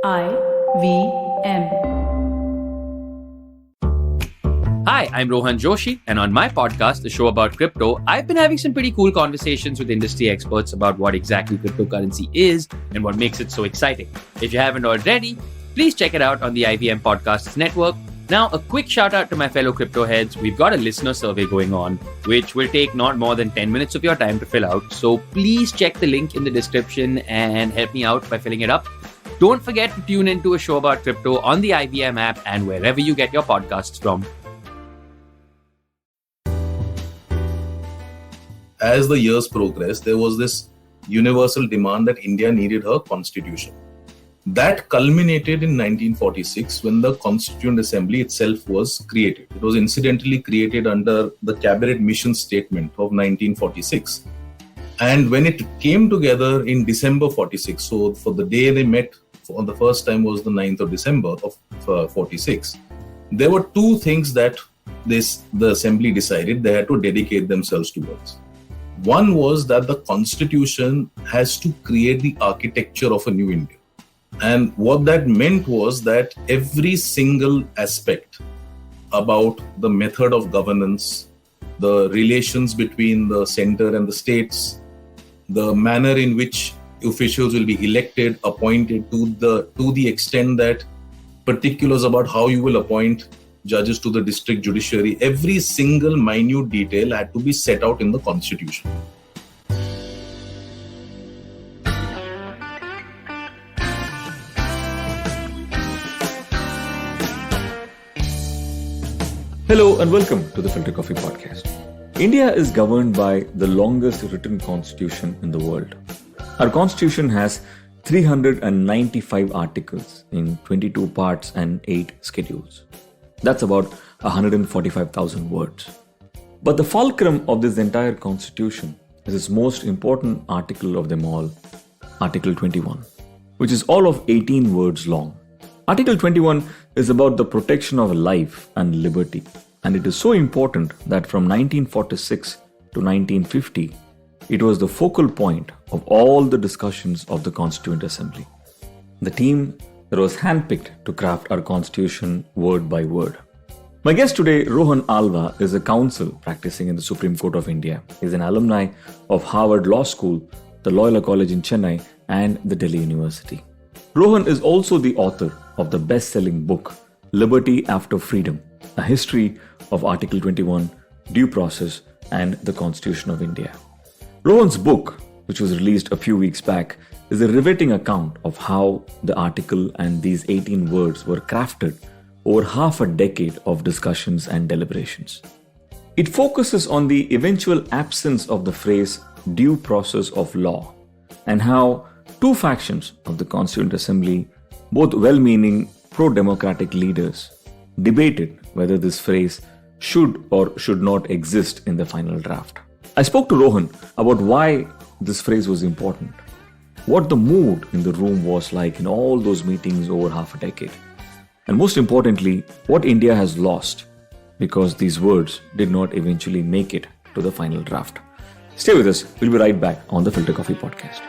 IVM. Hi, I'm Rohan Joshi, and on my podcast, the show about crypto, I've been having some pretty cool conversations with industry experts about what exactly cryptocurrency is and what makes it so exciting. If you haven't already, please check it out on the IVM Podcasts Network. Now, a quick shout out to my fellow crypto heads. We've got a listener survey going on, which will take not more than 10 minutes of your time to fill out. So please check the link in the description and help me out by filling it up. Don't forget to tune into a show about crypto on the IVM app and wherever you get your podcasts from. As the years progressed, there was this universal demand that India needed her constitution. That culminated in 1946 when the Constituent Assembly itself was created. It was incidentally created under the Cabinet Mission Statement of 1946. And when it came together in December 46, so for the day they met for the first time was the 9th of December of 46, there were two things that the Assembly decided they had to dedicate themselves towards. One was that the Constitution has to create the architecture of a new India. And what that meant was that every single aspect about the method of governance, the relations between the center and the states, the manner in which officials will be elected, appointed to the extent that particulars about how you will appoint judges to the district judiciary, every single minute detail had to be set out in the Constitution. Hello and welcome to the Filter Koffee Podcast. India is governed by the longest written constitution in the world. Our constitution has 395 articles in 22 parts and 8 schedules. That's about 145,000 words. But the fulcrum of this entire constitution is its most important article of them all, Article 21, which is all of 18 words long. Article 21 is about the protection of life and liberty, and it is so important that from 1946 to 1950, it was the focal point of all the discussions of the Constituent Assembly. The team that was handpicked to craft our constitution word by word. My guest today, Rohan Alva, is a counsel practicing in the Supreme Court of India. He is an alumni of Harvard Law School, the Loyola College in Chennai, and the Delhi University. Rohan is also the author of the best-selling book, Liberty After Freedom, a history of Article 21, due process, and the Constitution of India. Rohan's book, which was released a few weeks back, is a riveting account of how the article and these 18 words were crafted over half a decade of discussions and deliberations. It focuses on the eventual absence of the phrase due process of law and how two factions of the Constituent Assembly, both well-meaning pro-democratic leaders, debated whether this phrase should or should not exist in the final draft. I spoke to Rohan about why this phrase was important, what the mood in the room was like in all those meetings over half a decade, and most importantly, what India has lost because these words did not eventually make it to the final draft. Stay with us. We'll be right back on the Filter Koffee Podcast.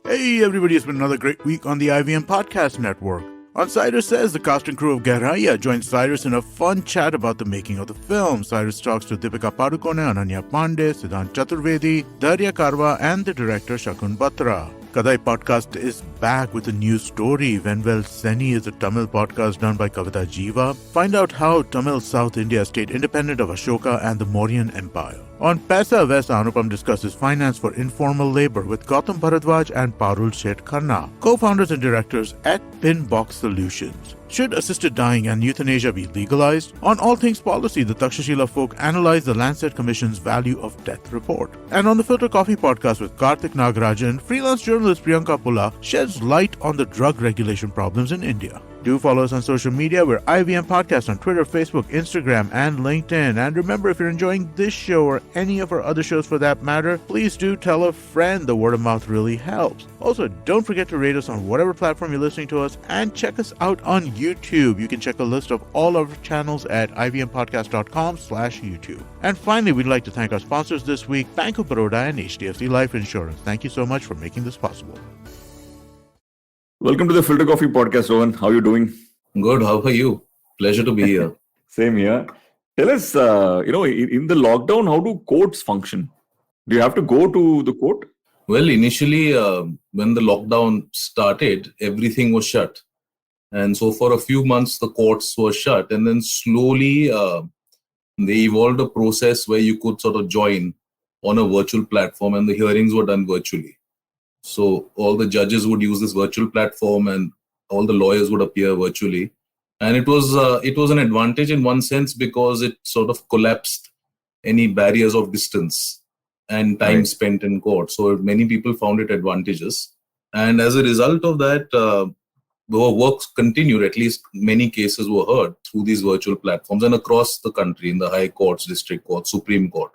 Hey everybody, it's been another great week on the IVM Podcast Network. On Cyrus Says, the cast and crew of Gehraiya joins Cyrus in a fun chat about the making of the film. Cyrus talks to Deepika Padukone, Ananya Pandey, Siddhant Chaturvedi, Darya Karwa, and the director Shakun Batra. Kadai Podcast is back with a new story. When Well Seni is a Tamil podcast done by Kavita Jiva. Find out how Tamil South India stayed independent of Ashoka and the Mauryan Empire. On Paisa West, Anupam discusses finance for informal labor with Gautam Bharadwaj and Parul Sheth Khanna, co-founders and directors at Pinbox Solutions. Should assisted dying and euthanasia be legalized? On All Things Policy, the Takshashila folk analyze the Lancet Commission's Value of Death report. And on the Filter Koffee Podcast with Karthik Nagarajan, freelance journalist Priyanka Pula sheds light on the drug regulation problems in India. Do follow us on social media. We're IVM Podcast on Twitter, Facebook, Instagram, and LinkedIn. And remember, if you're enjoying this show or any of our other shows for that matter, please do tell a friend. The word of mouth really helps. Also, don't forget to rate us on whatever platform you're listening to us and check us out on YouTube. You can check a list of all our channels at ivmpodcast.com/YouTube. And finally, we'd like to thank our sponsors this week, Bank of Baroda and HDFC Life Insurance. Thank you so much for making this possible. Welcome to the Filter Koffee Podcast, Rohan. How are you doing? Good. How are you? Pleasure to be here. Same here. Tell us, in the lockdown, how do courts function? Do you have to go to the court? Well, initially, when the lockdown started, everything was shut. And so for a few months, the courts were shut. And then slowly, they evolved a process where you could sort of join on a virtual platform and the hearings were done virtually. So all the judges would use this virtual platform and all the lawyers would appear virtually. And it was an advantage in one sense because it sort of collapsed any barriers of distance and time spent in court. So many people found it advantageous. And as a result of that, the works continued. At least many cases were heard through these virtual platforms and across the country in the high courts, district courts, Supreme Court.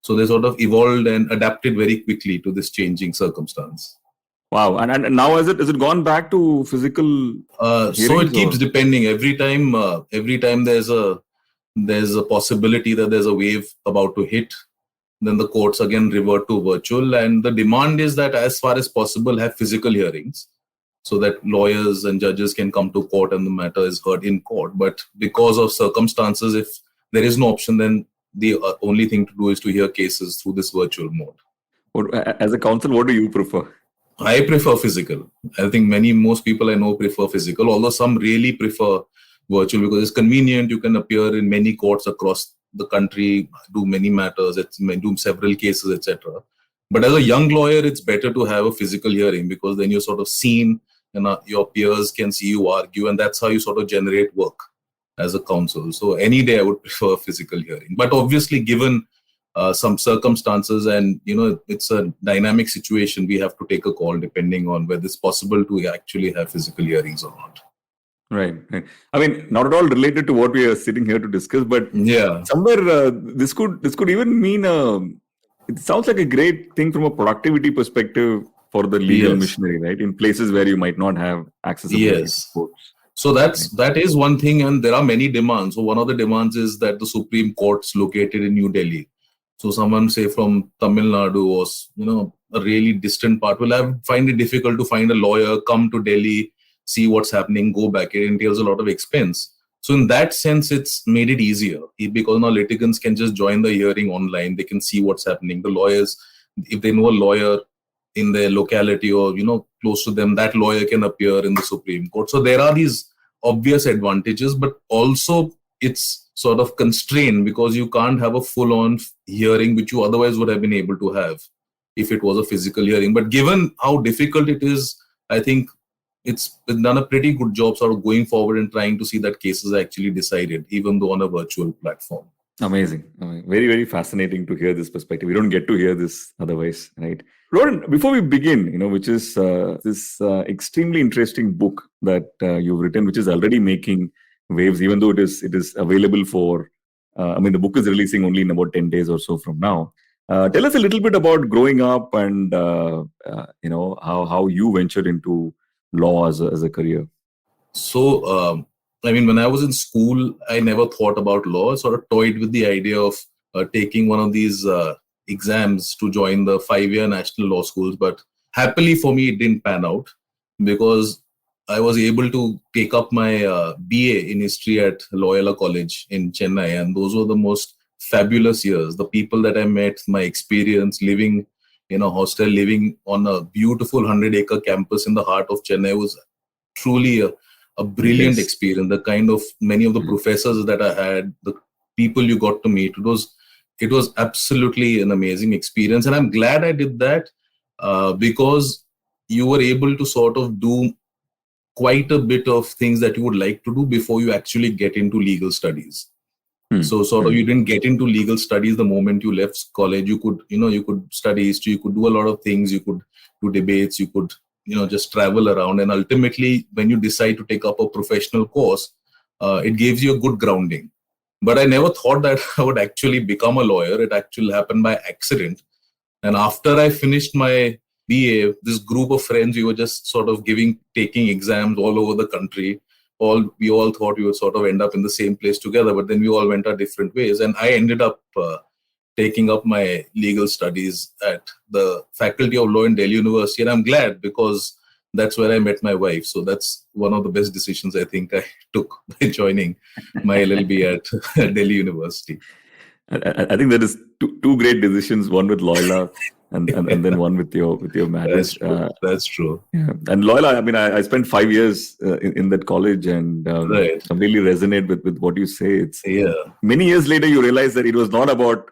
So they sort of evolved and adapted very quickly to this changing circumstance. Wow. And now has it gone back to physical so it keeps depending. Every time there's a possibility that there's a wave about to hit, then the courts again revert to virtual. And the demand is that as far as possible have physical hearings so that lawyers and judges can come to court and the matter is heard in court. But because of circumstances, if there is no option, then the only thing to do is to hear cases through this virtual mode. As a counsel, what do you prefer? I prefer physical. I think most people I know prefer physical, although some really prefer virtual because it's convenient. You can appear in many courts across the country, do many matters, do several cases, etc. But as a young lawyer, it's better to have a physical hearing because then you're sort of seen and your peers can see you argue, and that's how you sort of generate work as a counsel. So any day I would prefer a physical hearing. But obviously, given some circumstances and, it's a dynamic situation, we have to take a call depending on whether it's possible to actually have physical hearings or not. Right. I mean, not at all related to what we are sitting here to discuss, but somewhere this could even mean it sounds like a great thing from a productivity perspective for the legal machinery, right? In places where you might not have accessibility to courts. So that is one thing, and there are many demands. So one of the demands is that the Supreme Court's located in New Delhi. So someone say from Tamil Nadu or a really distant part will find it difficult to find a lawyer, come to Delhi, see what's happening, go back. It entails a lot of expense. So in that sense, it's made it easier because now litigants can just join the hearing online. They can see what's happening. The lawyers, if they know a lawyer in their locality or close to them, that lawyer can appear in the Supreme Court. So there are these obvious advantages, but also it's sort of constrained because you can't have a full-on hearing which you otherwise would have been able to have if it was a physical hearing. But given how difficult it is, I think it's done a pretty good job sort of going forward and trying to see that cases are actually decided, even though on a virtual platform. Amazing. Very, very fascinating to hear this perspective. We don't get to hear this otherwise, right? Rohan, before we begin, which is this extremely interesting book that you've written, which is already making waves, even though it is available for, the book is releasing only in about 10 days or so from now. Tell us a little bit about growing up and, how you ventured into law as a career. So, when I was in school, I never thought about law. I sort of toyed with the idea of taking one of these exams to join the 5-year national law schools. But happily for me, it didn't pan out because I was able to take up my BA in history at Loyola College in Chennai. And those were the most fabulous years. The people that I met, my experience living in a hostel, living on a beautiful 100-acre campus in the heart of Chennai was truly a brilliant experience. The kind of many of the professors that I had, the people you got to meet, it was absolutely an amazing experience. And I'm glad I did that because you were able to sort of do quite a bit of things that you would like to do before you actually get into legal studies. So sort of you didn't get into legal studies the moment you left college. You could study history, you could do a lot of things, you could do debates, you could just travel around. And ultimately, when you decide to take up a professional course, it gives you a good grounding. But I never thought that I would actually become a lawyer. It actually happened by accident. And after I finished my BA, this group of friends, we were just sort of taking exams all over the country. We all thought we would sort of end up in the same place together, but then we all went our different ways. And I ended up taking up my legal studies at the Faculty of Law in Delhi University. And I'm glad, because that's where I met my wife. So that's one of the best decisions I think I took by joining my LLB at Delhi University. I think there is two great decisions, one with Loyola and then one with your marriage. That's true. Yeah. And Loyola, I mean, I spent 5 years in that college, and Right. completely resonate with what you say. It's Yeah. many years later you realize that it was not about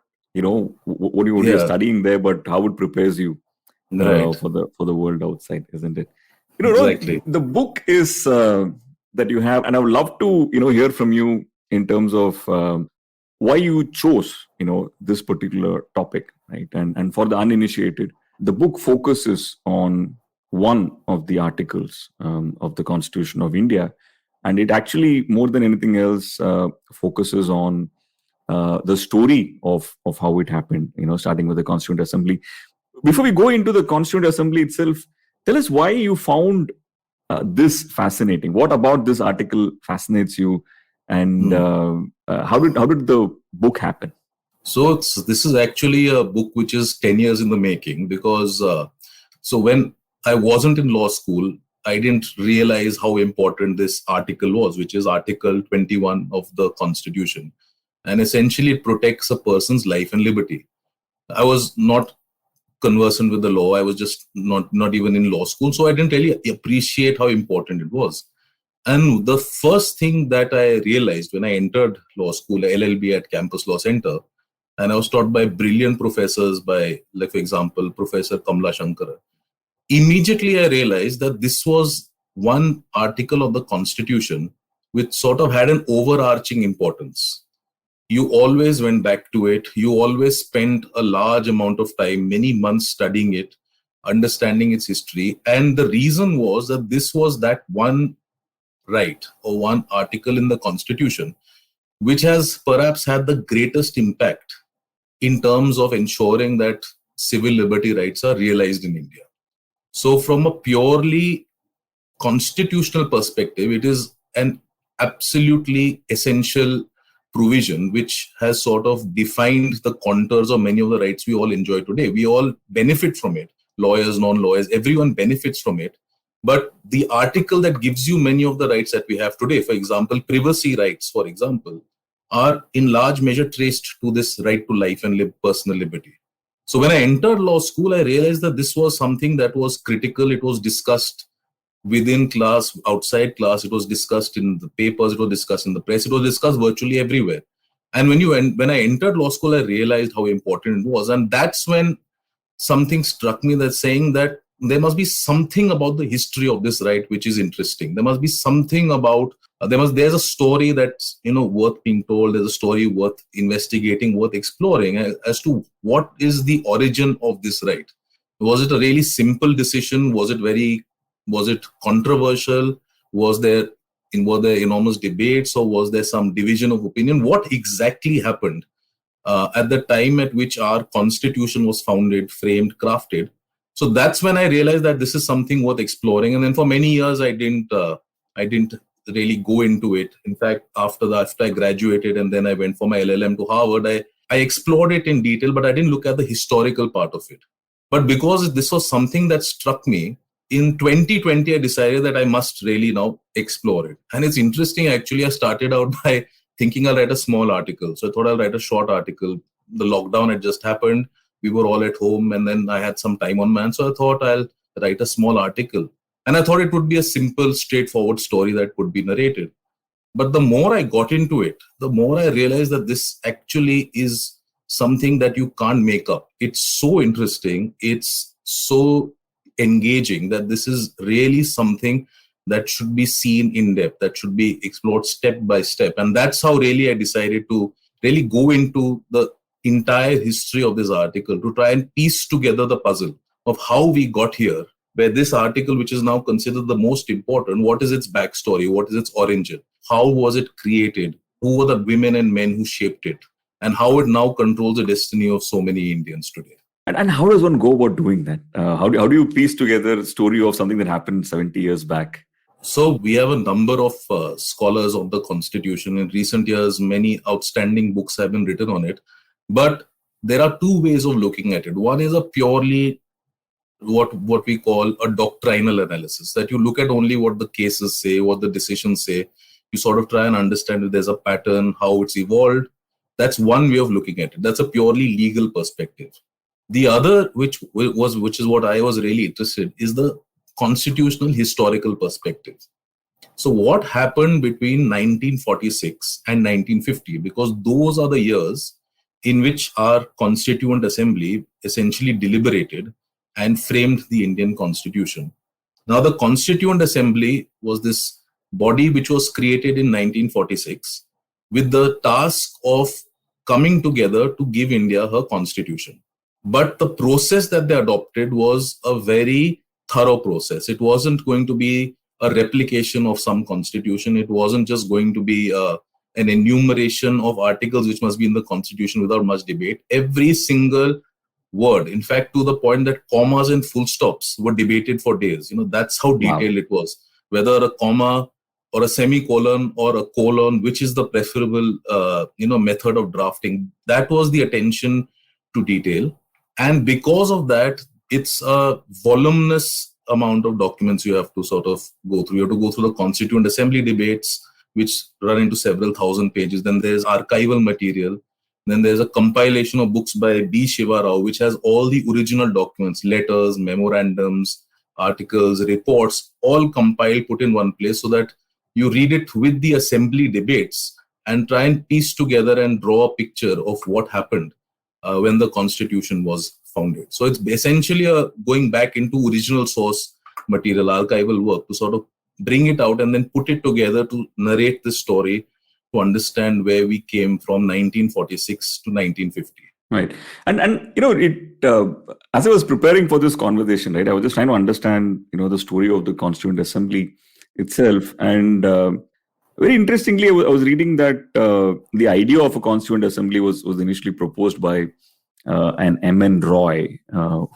what you're studying there, but how it prepares you Right. for the world outside, isn't it? Exactly. The book is that you have, and I would love to hear from you in terms of why you chose this particular topic, right? And for the uninitiated, the book focuses on one of the articles of the Constitution of India, and it actually, more than anything else, focuses on the story of how it happened, starting with the Constituent Assembly. Before we go into the Constituent Assembly itself, tell us why you found this fascinating. What about this article fascinates you, and how did the book happen? So this is actually a book which is 10 years in the making, because so when I wasn't in law school, I didn't realize how important this article was, which is Article 21 of the Constitution. And essentially it protects a person's life and liberty. I was not conversant with the law. I was just not even in law school. So I didn't really appreciate how important it was. And the first thing that I realized when I entered law school, LLB at Campus Law Center, and I was taught by brilliant professors, by, like, for example, Professor Kamla Shankara. Immediately I realized that this was one article of the Constitution which sort of had an overarching importance. You always went back to it. You always spent a large amount of time, many months, studying it, understanding its history. And the reason was that this was that one right or one article in the Constitution which has perhaps had the greatest impact in terms of ensuring that civil liberty rights are realized in India. So from a purely constitutional perspective, it is an absolutely essential provision which has sort of defined the contours of many of the rights we all enjoy today. We all benefit from it. Lawyers, non-lawyers, everyone benefits from it. But the article that gives you many of the rights that we have today, for example, privacy rights, for example, are in large measure traced to this right to life and personal liberty. So when I entered law school, I realized that this was something that was critical. It was discussed within class, outside class. It was discussed in the papers. It was discussed in the press. It was discussed virtually everywhere. And when I entered law school, I realized how important it was. And that's when something struck me, that saying that there must be something about the history of this right which is interesting. There must be something about there's a story that's worth being told. There's a story worth investigating, worth exploring as to what is the origin of this right. Was it a really simple decision? Was it controversial? Were there enormous debates, or was there some division of opinion? What exactly happened at the time at which our constitution was founded, framed, crafted? So that's when I realized that this is something worth exploring. And then for many years, I didn't really go into it. In fact, after I graduated and then I went for my LLM to Harvard, I explored it in detail, but I didn't look at the historical part of it. But because this was something that struck me, in 2020, I decided that I must really now explore it. And it's interesting, actually, I started out by thinking I'll write a small article. So I thought I'll write a short article. The lockdown had just happened. We were all at home, and then I had some time on my hand. So I thought I'll write a small article. And I thought it would be a simple, straightforward story that could be narrated. But the more I got into it, the more I realized that this actually is something that you can't make up. It's so interesting. It's so engaging that this is really something that should be seen in depth, that should be explored step by step. And that's how really I decided to really go into the entire history of this article, to try and piece together the puzzle of how we got here, where this article, which is now considered the most important, what is its backstory? What is its origin? How was it created? Who were the women and men who shaped it? And how it now controls the destiny of so many Indians today. And how does one go about doing that? How do you piece together a story of something that happened 70 years back? So we have a number of scholars of the Constitution. In recent years, many outstanding books have been written on it. But there are two ways of looking at it. One is a purely what we call a doctrinal analysis, that you look at only what the cases say, what the decisions say. You sort of try and understand if there's a pattern, how it's evolved. That's one way of looking at it. That's a purely legal perspective. The other, which is what I was really interested, is the constitutional historical perspective. So what happened between 1946 and 1950? Because those are the years in which our Constituent Assembly essentially deliberated and framed the Indian Constitution. Now, the Constituent Assembly was this body which was created in 1946 with the task of coming together to give India her constitution. But the process that they adopted was a very thorough process. It wasn't going to be a replication of some constitution. It wasn't just going to be an enumeration of articles which must be in the constitution without much debate. Every single word, in fact, to the point that commas and full stops were debated for days. That's how detailed it was. Whether a comma or a semicolon or a colon, which is the preferable, method of drafting. That was the attention to detail. And because of that, it's a voluminous amount of documents you have to sort of go through. You have to go through the Constituent Assembly debates, which run into several thousand pages. Then there's archival material. Then there's a compilation of books by B. Shiva Rao, which has all the original documents, letters, memorandums, articles, reports, all compiled, put in one place so that you read it with the assembly debates and try and piece together and draw a picture of what happened when the Constitution was founded. So it's essentially going back into original source material, archival work to sort of bring it out and then put it together to narrate this story, to understand where we came from 1946 to 1950. Right. And as I was preparing for this conversation, right, I was just trying to understand, the story of the Constituent Assembly itself. And very interestingly, I was reading that the idea of a Constituent Assembly was initially proposed by an M.N. Roy,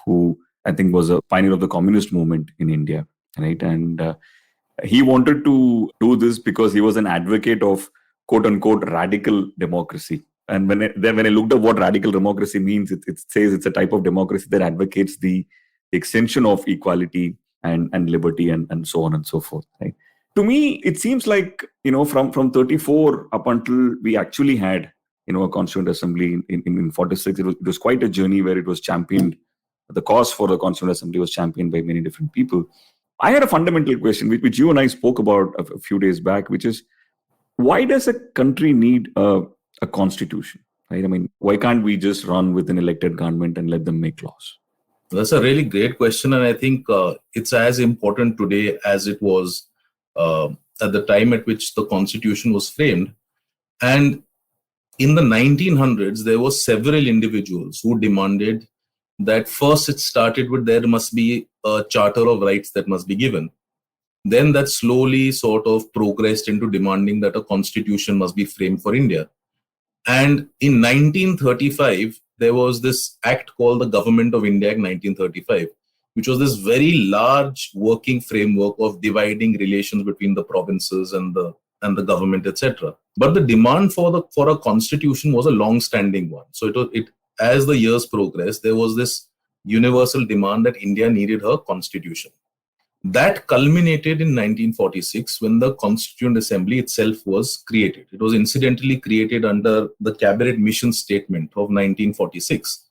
who I think was a pioneer of the communist movement in India, right? And he wanted to do this because he was an advocate of quote-unquote radical democracy. And when I looked up what radical democracy means, it says it's a type of democracy that advocates the extension of equality and liberty and so on and so forth. Right? To me, it seems like, from 34 up until we actually had, a Constituent Assembly in 46, it was quite a journey where it was championed. The cause for the Constituent Assembly was championed by many different people. I had a fundamental question, which you and I spoke about a few days back, which is, why does a country need a constitution? Right? I mean, why can't we just run with an elected government and let them make laws? That's a really great question. And I think it's as important today as it was at the time at which the Constitution was framed. And in the 1900s, there were several individuals who demanded that first it started with there must be a Charter of Rights that must be given. Then that slowly sort of progressed into demanding that a constitution must be framed for India. And in 1935, there was this act called the Government of India Act 1935, which was this very large working framework of dividing relations between the provinces and the government, etc. But the demand for a constitution was a long-standing one. So as the years progressed, there was this universal demand that India needed her constitution. That culminated in 1946 when the Constituent Assembly itself was created. It was incidentally created under the Cabinet Mission Statement of 1946.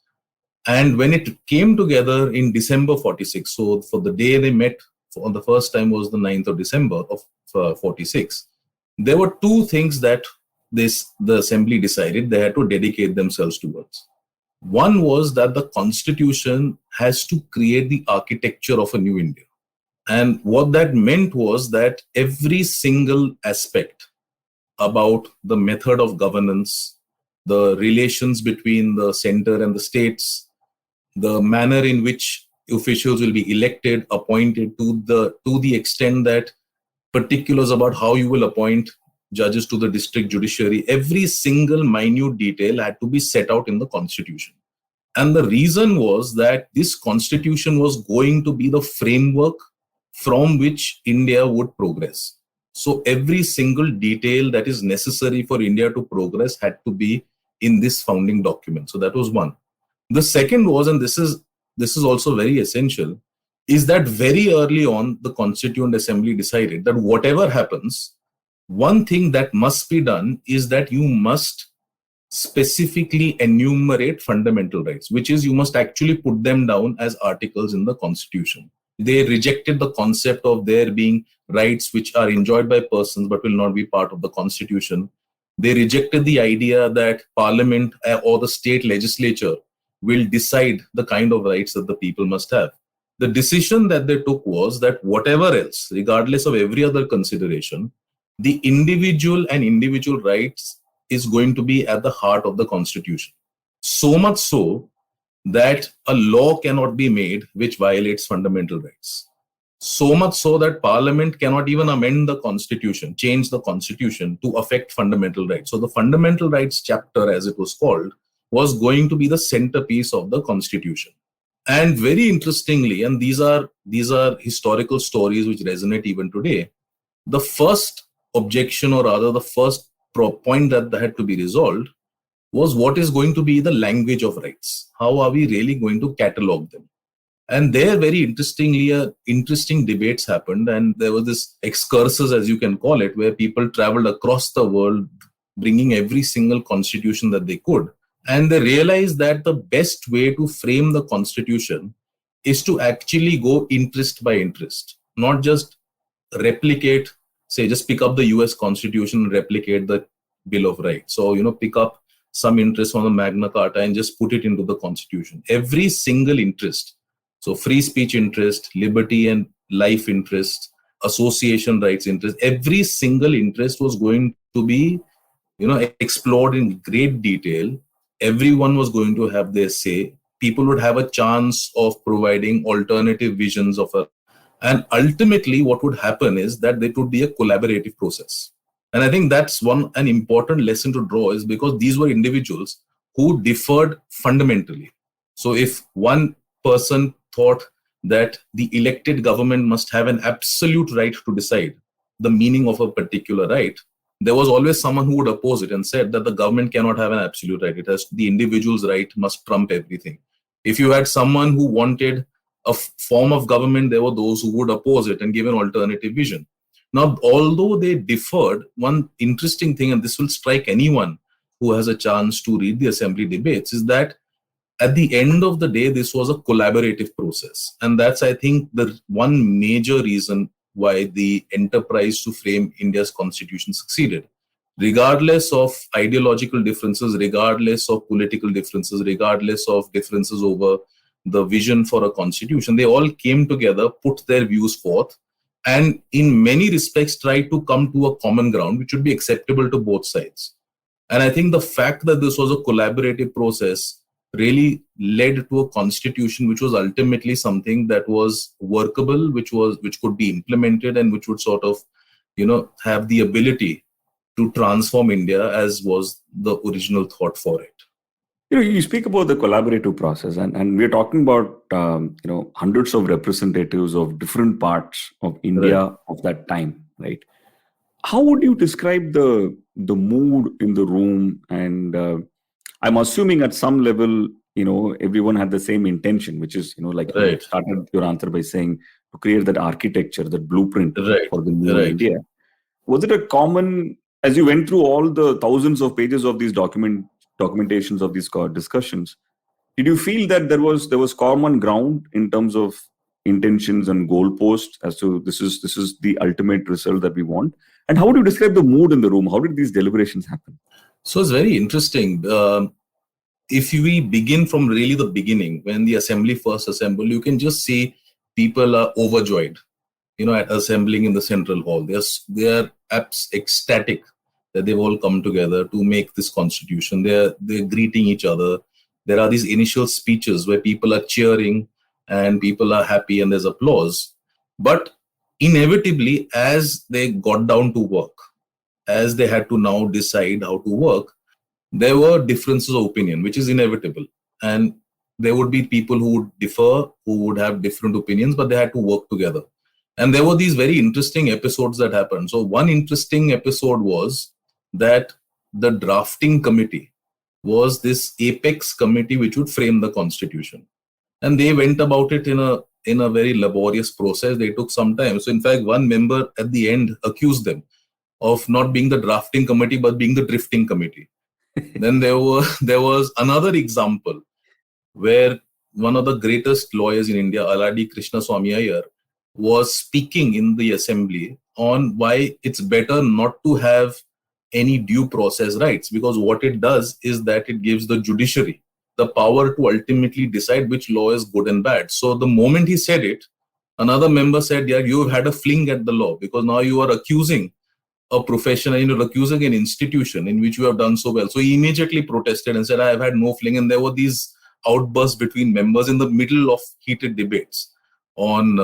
And when it came together in December 46, so for the day they met for the first time was the 9th of December of 46, there were two things that the Assembly decided they had to dedicate themselves towards. One was that the Constitution has to create the architecture of a new India. And what that meant was that every single aspect about the method of governance, the relations between the center and the states, the manner in which officials will be elected, appointed to the extent that particulars about how you will appoint judges to the district judiciary, every single minute detail had to be set out in the constitution. And the reason was that this constitution was going to be the framework from which India would progress. So every single detail that is necessary for India to progress had to be in this founding document. So that was one. The second was, and this is also very essential, is that very early on, the Constituent Assembly decided that whatever happens, one thing that must be done is that you must specifically enumerate fundamental rights, which is you must actually put them down as articles in the Constitution. They rejected the concept of there being rights which are enjoyed by persons but will not be part of the Constitution. They rejected the idea that Parliament or the state legislature will decide the kind of rights that the people must have. The decision that they took was that whatever else, regardless of every other consideration, the individual and individual rights is going to be at the heart of the Constitution. So much so that a law cannot be made which violates fundamental rights. So much so that Parliament cannot even amend the Constitution, change the Constitution to affect fundamental rights. So the Fundamental Rights chapter, as it was called, was going to be the centerpiece of the Constitution. And very interestingly, and these are historical stories which resonate even today, the first objection, or rather the first point that had to be resolved, was what is going to be the language of rights? How are we really going to catalog them? And there, very interestingly, interesting debates happened, and there was this excursus, as you can call it, where people traveled across the world, bringing every single constitution that they could. And they realized that the best way to frame the Constitution is to actually go interest by interest, not just replicate, say, just pick up the US Constitution and replicate the Bill of Rights. So, pick up some interest from the Magna Carta and just put it into the Constitution. Every single interest, so free speech interest, liberty and life interest, association rights interest, every single interest was going to be, explored in great detail. Everyone was going to have their say. People would have a chance of providing alternative visions of a, and ultimately what would happen is that it would be a collaborative process. And I think that's an important lesson to draw, is because these were individuals who differed fundamentally. So if one person thought that the elected government must have an absolute right to decide the meaning of a particular right, there was always someone who would oppose it and said that the government cannot have an absolute right. It has, the individual's right must trump everything. If you had someone who wanted a form of government, there were those who would oppose it and give an alternative vision. Now, although they differed, one interesting thing, and this will strike anyone who has a chance to read the assembly debates, is that at the end of the day, this was a collaborative process. And that's, I think, the one major reason why the enterprise to frame India's constitution succeeded. Regardless of ideological differences, regardless of political differences, regardless of differences over the vision for a constitution, they all came together, put their views forth, and in many respects tried to come to a common ground which would be acceptable to both sides. And I think the fact that this was a collaborative process really led to a constitution which was ultimately something that was workable, which could be implemented, and which would sort of, have the ability to transform India as was the original thought for it. You speak about the collaborative process, and we're talking about hundreds of representatives of different parts of India, right, of that time, right? How would you describe the mood in the room? And I'm assuming at some level, everyone had the same intention, which is, like right, you started your answer by saying, to create that architecture, that blueprint, right, for the new, right, India. Was it a common, as you went through all the thousands of pages of these documentations of these discussions, did you feel that there was common ground in terms of intentions and goalposts as to this is the ultimate result that we want? And how would you describe the mood in the room? How did these deliberations happen? So it's very interesting. If we begin from really the beginning, when the assembly first assembled, you can just see people are overjoyed, at assembling in the central hall. They are ecstatic that they've all come together to make this constitution. They're greeting each other. There are these initial speeches where people are cheering and people are happy and there's applause. But inevitably, as they got down to work, as they had to now decide how to work, there were differences of opinion, which is inevitable. And there would be people who would differ, who would have different opinions, but they had to work together. And there were these very interesting episodes that happened. So one interesting episode was that the drafting committee was this apex committee which would frame the constitution. And they went about it in a very laborious process. They took some time. So in fact, one member at the end accused them of not being the drafting committee, but being the drifting committee. Then there was another example where one of the greatest lawyers in India, Aladi Krishnaswamy Iyer, was speaking in the assembly on why it's better not to have any due process rights, because what it does is that it gives the judiciary the power to ultimately decide which law is good and bad. So the moment he said it, another member said, yeah, you've had a fling at the law, because now you are accusing a profession and you're accusing an institution in which you have done so well. So he immediately protested and said, I have had no fling. And there were these outbursts between members in the middle of heated debates on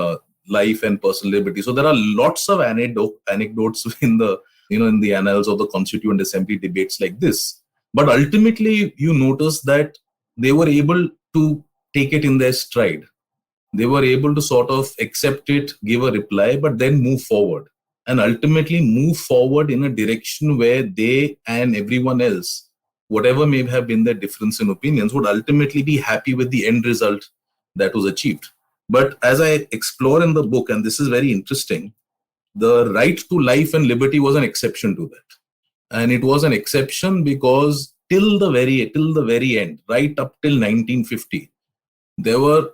life and personal liberty. So there are lots of anecdotes in the annals of the Constituent Assembly debates like this. But ultimately, you notice that they were able to take it in their stride. They were able to sort of accept it, give a reply, but then move forward. And ultimately move forward in a direction where they and everyone else, whatever may have been their difference in opinions, would ultimately be happy with the end result that was achieved. But as I explore in the book, and this is very interesting, the right to life and liberty was an exception to that. And it was an exception because till the very end, right up till 1950, there were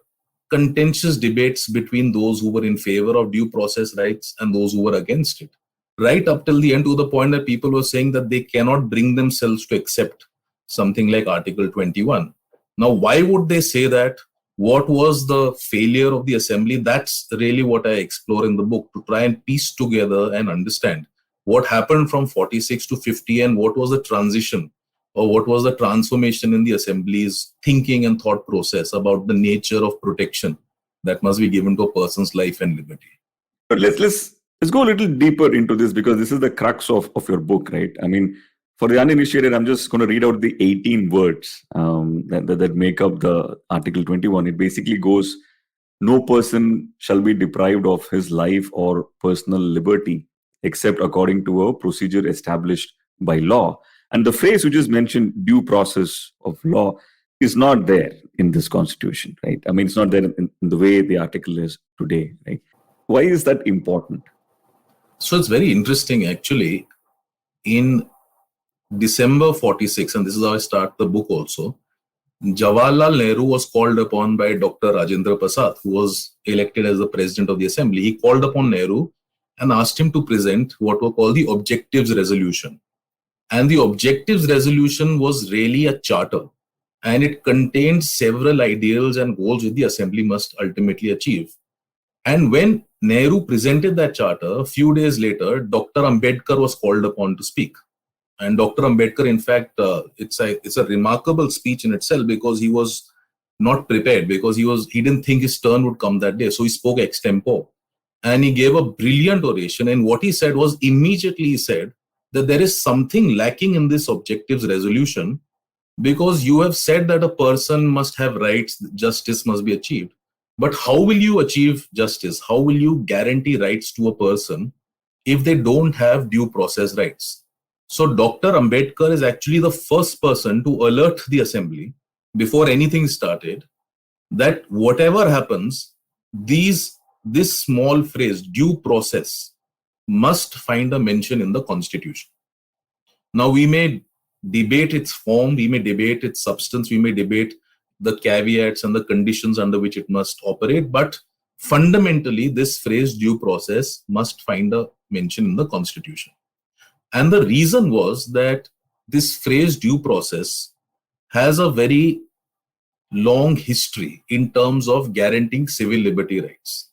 contentious debates between those who were in favor of due process rights and those who were against it. Right up till the end, to the point that people were saying that they cannot bring themselves to accept something like Article 21. Now, why would they say that? What was the failure of the assembly? That's really what I explore in the book, to try and piece together and understand what happened from 46 to 50 and what was the transition or what was the transformation in the assembly's thinking and thought process about the nature of protection that must be given to a person's life and liberty. But let's go a little deeper into this, because this is the crux of your book, right? I mean, for the uninitiated, I'm just going to read out the 18 words that make up the Article 21. It basically goes, no person shall be deprived of his life or personal liberty except according to a procedure established by law. And the phrase you just mentioned, due process of law, is not there in this constitution, right? I mean, it's not there in the way the article is today, right? Why is that important? So it's very interesting, actually. In December 46, and this is how I start the book also, Jawaharlal Nehru was called upon by Dr. Rajendra Prasad, who was elected as the president of the assembly. He called upon Nehru and asked him to present what were called the Objectives Resolution. And the Objectives Resolution was really a charter, and it contained several ideals and goals which the assembly must ultimately achieve. And when Nehru presented that charter, a few days later, Dr. Ambedkar was called upon to speak. And Dr. Ambedkar, in fact, it's a remarkable speech in itself, because he was not prepared, because he didn't think his turn would come that day. So he spoke extempore. And he gave a brilliant oration. And what he said was, immediately he said that there is something lacking in this Objectives Resolution, because you have said that a person must have rights, justice must be achieved. But how will you achieve justice? How will you guarantee rights to a person if they don't have due process rights? So Dr. Ambedkar is actually the first person to alert the assembly before anything started that whatever happens, this small phrase, due process, must find a mention in the constitution. Now, we may debate its form, we may debate its substance, we may debate the caveats and the conditions under which it must operate, but fundamentally, this phrase due process must find a mention in the constitution. And the reason was that this phrase due process has a very long history in terms of guaranteeing civil liberty rights.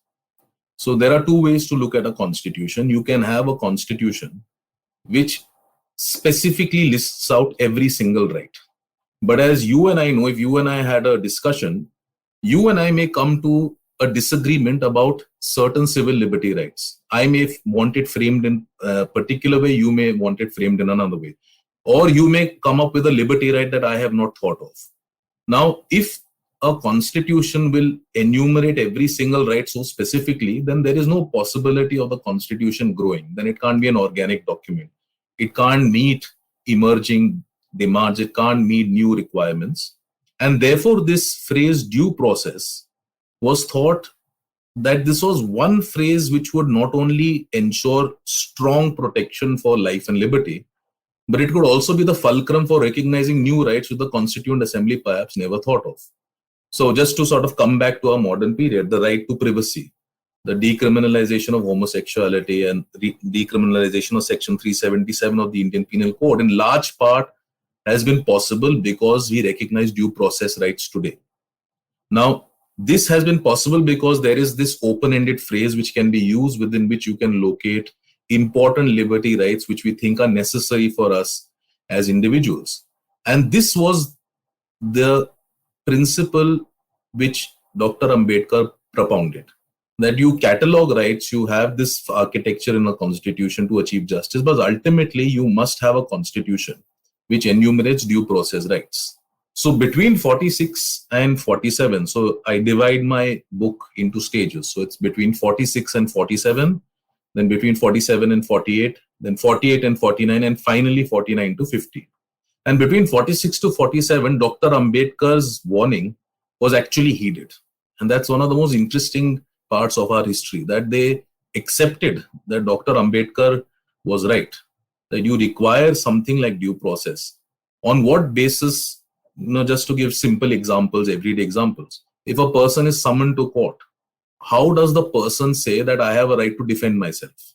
So there are two ways to look at a constitution. You can have a constitution which specifically lists out every single right. But as you and I know, if you and I had a discussion, You and I may come to a disagreement about certain civil liberty rights. I may want it framed in a particular way, you may want it framed in another way. Or you may come up with a liberty right that I have not thought of. Now, if a constitution will enumerate every single right so specifically, then there is no possibility of the constitution growing. Then it can't be an organic document. It can't meet emerging demands. It can't meet new requirements. And therefore, this phrase due process was thought that this was one phrase which would not only ensure strong protection for life and liberty, but it could also be the fulcrum for recognizing new rights which the Constituent Assembly perhaps never thought of. So just to sort of come back to our modern period, the right to privacy, the decriminalization of homosexuality and decriminalization of Section 377 of the Indian Penal Code in large part has been possible because we recognize due process rights today. Now, this has been possible because there is this open-ended phrase which can be used within which you can locate important liberty rights which we think are necessary for us as individuals. And this was the principle which Dr. Ambedkar propounded, that you catalog rights, you have this architecture in a constitution to achieve justice, but ultimately you must have a constitution which enumerates due process rights. So between 46 and 47, so I divide my book into stages. So it's between 46 and 47, then between 47 and 48, then 48 and 49, and finally 49 to 50. And between 46 to 47, Dr. Ambedkar's warning was actually heeded. And that's one of the most interesting parts of our history, that they accepted that Dr. Ambedkar was right, that you require something like due process. On what basis? Just to give simple examples, everyday examples. If a person is summoned to court, how does the person say that I have a right to defend myself?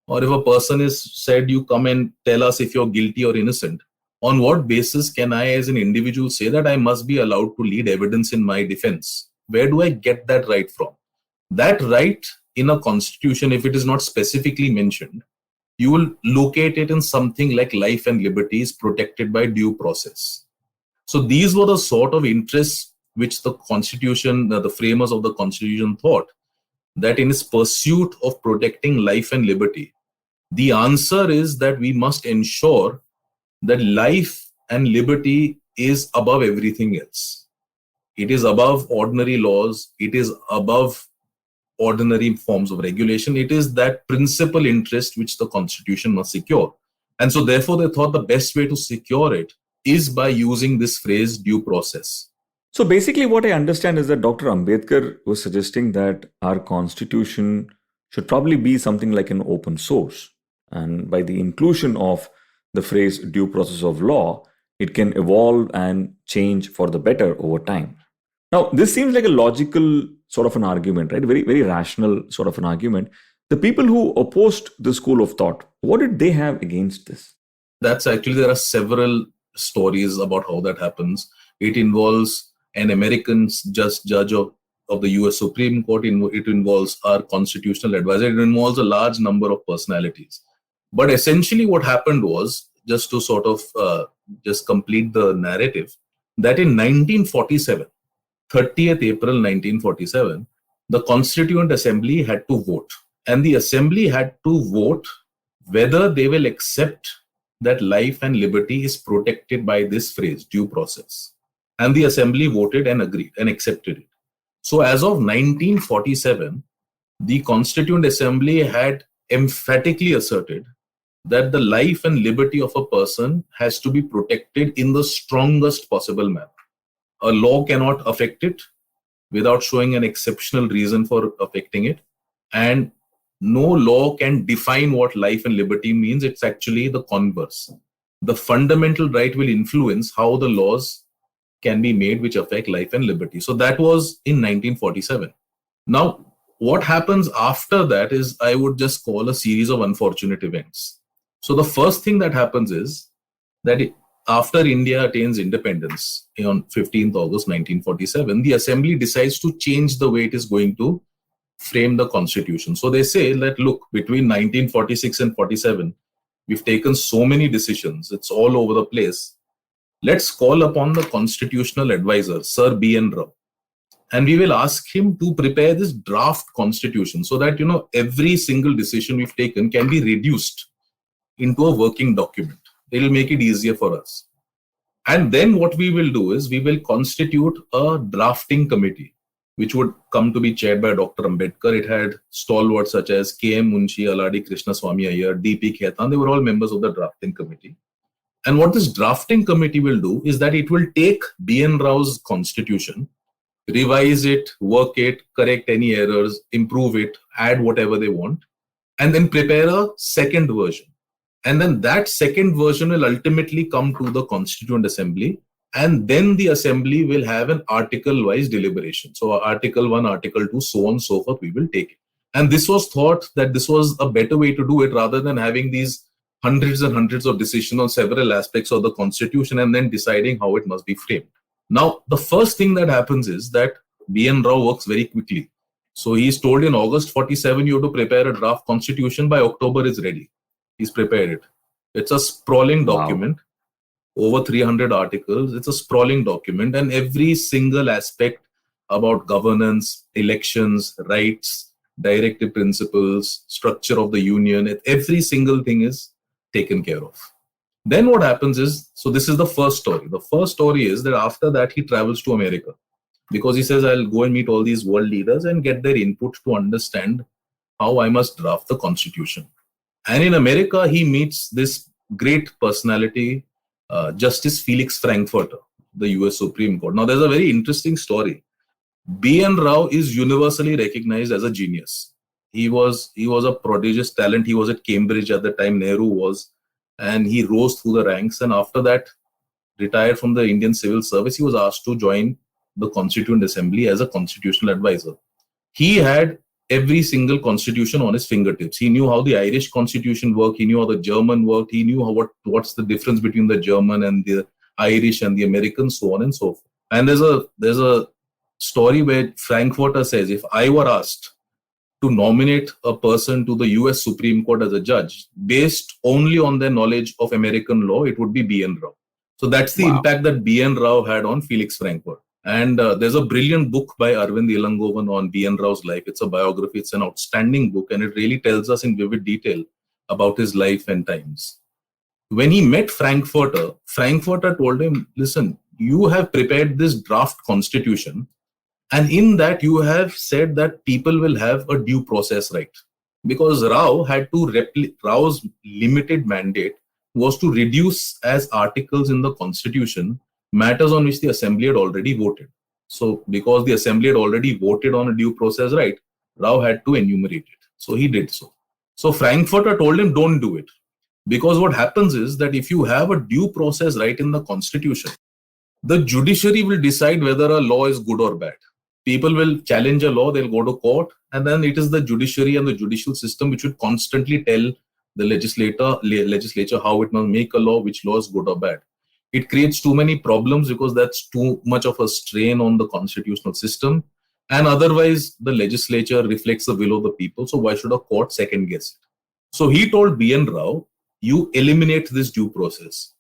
Or if a person is said, you come and tell us if you're guilty or innocent, on what basis can I as an individual say that I must be allowed to lead evidence in my defense? Where do I get that right from? That right in a constitution, if it is not specifically mentioned, you will locate it in something like life and liberty is protected by due process. So these were the sort of interests which the constitution, the framers of the constitution thought that in its pursuit of protecting life and liberty, the answer is that we must ensure that life and liberty is above everything else. It is above ordinary laws. It is above ordinary forms of regulation. It is that principal interest which the constitution must secure. And so therefore they thought the best way to secure it is by using this phrase due process. So basically what I understand is that Dr. Ambedkar was suggesting that our constitution should probably be something like an open source. And by the inclusion of the phrase due process of law, it can evolve and change for the better over time. Now, this seems like a logical sort of an argument, right? Very, very rational sort of an argument. The people who opposed the school of thought, what did they have against this? That's actually, there are several stories about how that happens. It involves an American judge of the US Supreme Court. It involves our constitutional advisor. It involves a large number of personalities. But essentially what happened was, just to sort of just complete the narrative, that in 1947, 30th April 1947, the Constituent Assembly had to vote. And the Assembly had to vote whether they will accept that life and liberty is protected by this phrase, due process. And the Assembly voted and agreed and accepted it. So as of 1947, the Constituent Assembly had emphatically asserted that the life and liberty of a person has to be protected in the strongest possible manner. A law cannot affect it without showing an exceptional reason for affecting it. And no law can define what life and liberty means. It's actually the converse. The fundamental right will influence how the laws can be made which affect life and liberty. So that was in 1947. Now, what happens after that is, I would just call a series of unfortunate events. So the first thing that happens is that after India attains independence on 15th August 1947, the Assembly decides to change the way it is going to frame the constitution. So they say that, look, between 1946 and 47, we've taken so many decisions. It's all over the place. Let's call upon the constitutional advisor, Sir B.N. Rao. and we will ask him to prepare this draft constitution so that, every single decision we've taken can be reduced into a working document. It will make it easier for us. And then what we will do is we will constitute a drafting committee, which would come to be chaired by Dr. Ambedkar. It had stalwarts such as K.M. Munshi, Aladi Krishnaswamy Iyer, D.P. Khaitan. They were all members of the drafting committee. And what this drafting committee will do is that it will take B.N. Rao's constitution, revise it, work it, correct any errors, improve it, add whatever they want, and then prepare a second version. And then that second version will ultimately come to the Constituent Assembly, and then the Assembly will have an article-wise deliberation. So Article 1, Article 2, so on and so forth, we will take it. And this was thought that this was a better way to do it rather than having these hundreds and hundreds of decisions on several aspects of the Constitution and then deciding how it must be framed. Now, the first thing that happens is that B.N. Rao works very quickly. So he's told in August 47, you have to prepare a draft constitution. By October, it's ready. He's prepared it. It's a sprawling document, over 300 articles. It's a sprawling document, and every single aspect about governance, elections, rights, directive principles, structure of the union, every single thing is taken care of. Then what happens is, so this is the first story. The first story is that after that, he travels to America because he says, I'll go and meet all these world leaders and get their input to understand how I must draft the constitution. And in America, he meets this great personality, Justice Felix Frankfurter, the US Supreme Court. Now, there's a very interesting story. B.N. Rao is universally recognized as a genius. He was a prodigious talent. He was at Cambridge at the time Nehru was, and he rose through the ranks. And after that, retired from the Indian Civil Service, he was asked to join the Constituent Assembly as a constitutional advisor. He had every single constitution on his fingertips. He knew how the Irish constitution worked. He knew how the German worked. He knew what's the difference between the German and the Irish and the American, so on and so forth. And there's a story where Frankfurter says, if I were asked to nominate a person to the US Supreme Court as a judge based only on their knowledge of American law, it would be B.N. Rao. So that's the impact that B.N. Rao had on Felix Frankfurter. And there's a brilliant book by Arvind Ilangovan on B.N. Rao's life. It's a biography. It's an outstanding book, and it really tells us in vivid detail about his life and times. When he met Frankfurter, Frankfurter told him, listen, you have prepared this draft constitution, and in that you have said that people will have a due process right. Because Rao's limited mandate was to reduce as articles in the constitution matters on which the assembly had already voted. So because the assembly had already voted on a due process right, Rao had to enumerate it. So he did so. So Frankfurter told him, don't do it. Because what happens is that if you have a due process right in the constitution, the judiciary will decide whether a law is good or bad. People will challenge a law, they'll go to court, and then it is the judiciary and the judicial system which would constantly tell the legislature how it must make a law, which law is good or bad. It creates too many problems because that's too much of a strain on the constitutional system. And otherwise, the legislature reflects the will of the people. So why should a court second guess it? So he told B.N. Rao, you eliminate this due process.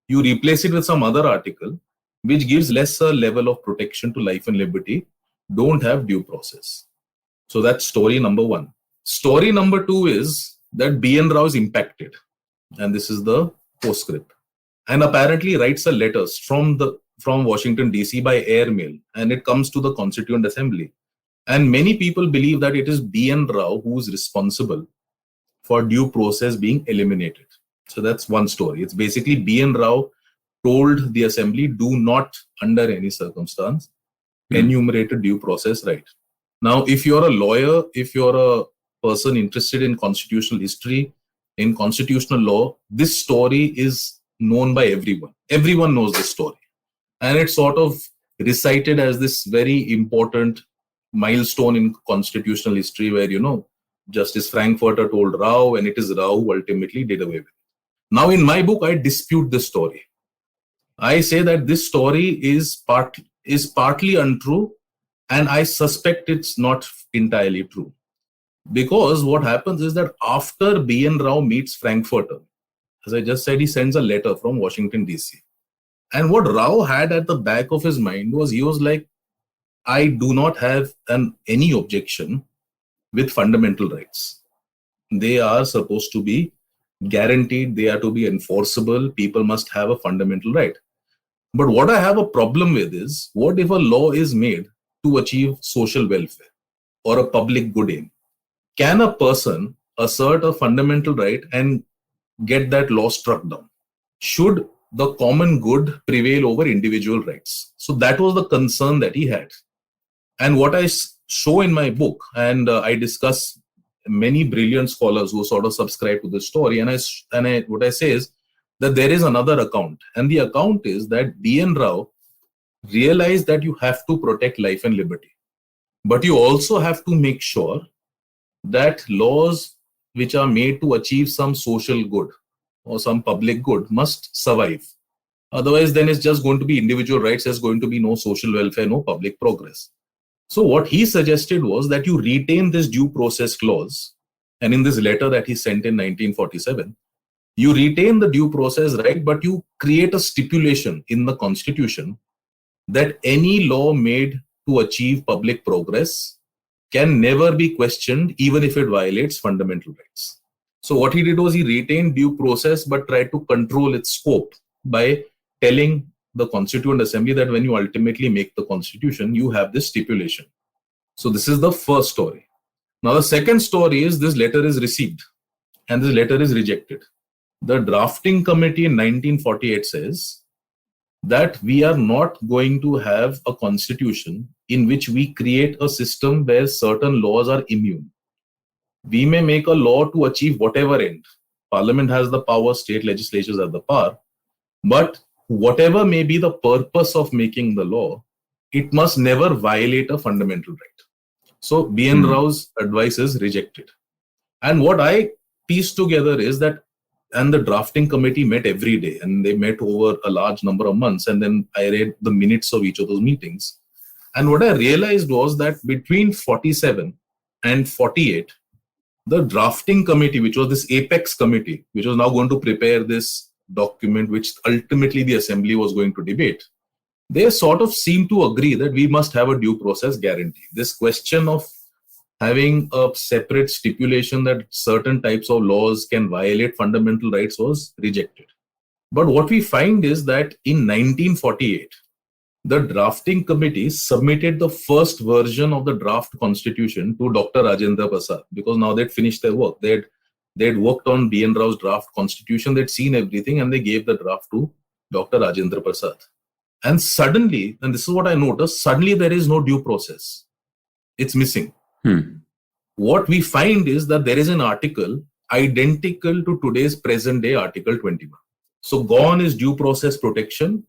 You replace it with some other article which gives lesser level of protection to life and liberty. Don't have due process. So that's story number one. Story number two is that B.N. Rao is impacted. And this is the postscript. And apparently writes a letter from Washington, D.C. by airmail. And it comes to the Constituent Assembly. And many people believe that it is B.N. Rao who is responsible for due process being eliminated. So that's one story. It's basically B.N. Rao told the assembly, do not, under any circumstance, enumerate a due process right. Now, if you're a lawyer, if you're a person interested in constitutional history, in constitutional law, this story is known by everyone. Everyone knows this story. And it's sort of recited as this very important milestone in constitutional history where, Justice Frankfurter told Rao, and it is Rao who ultimately did away with it. Now, in my book, I dispute this story. I say that this story is partly untrue, and I suspect it's not entirely true. Because what happens is that after B.N. Rao meets Frankfurter, as I just said, he sends a letter from Washington, D.C. And what Rao had at the back of his mind was, he was like, I do not have any objection with fundamental rights. They are supposed to be guaranteed, they are to be enforceable, people must have a fundamental right. But what I have a problem with is, what if a law is made to achieve social welfare or a public good aim? Can a person assert a fundamental right and get that law struck down? Should the common good prevail over individual rights? So that was the concern that he had. And what I show in my book, and I discuss many brilliant scholars who sort of subscribe to this story, and what I say is that there is another account, and the account is that B.N. Rao realized that you have to protect life and liberty, but you also have to make sure that laws which are made to achieve some social good or some public good must survive. Otherwise, then it's just going to be individual rights, there's going to be no social welfare, no public progress. So what he suggested was that you retain this due process clause, and in this letter that he sent in 1947, you retain the due process right, but you create a stipulation in the constitution that any law made to achieve public progress can never be questioned, even if it violates fundamental rights. So what he did was he retained due process, but tried to control its scope by telling the Constituent Assembly that when you ultimately make the constitution, you have this stipulation. So this is the first story. Now the second story is this letter is received and this letter is rejected. The drafting committee in 1948 says that we are not going to have a constitution in which we create a system where certain laws are immune. We may make a law to achieve whatever end. Parliament has the power, state legislatures have the power, but whatever may be the purpose of making the law, it must never violate a fundamental right. So B.N. Rao's advice is rejected. And what I pieced together is that, and the drafting committee met every day, and they met over a large number of months, and then I read the minutes of each of those meetings. And what I realized was that between 47 and 48, the drafting committee, which was this apex committee, which was now going to prepare this document which ultimately the assembly was going to debate, they sort of seem to agree that we must have a due process guarantee. This question of having a separate stipulation that certain types of laws can violate fundamental rights was rejected. But what we find is that in 1948, the drafting committee submitted the first version of the draft constitution to Dr. Rajendra Prasad, because now they'd finished their work. They'd worked on B.N. Rao's draft constitution, they'd seen everything, and they gave the draft to Dr. Rajendra Prasad. And suddenly, and this is what I noticed, suddenly there is no due process. It's missing. What we find is that there is an article identical to today's present day Article 21. So gone is due process protection,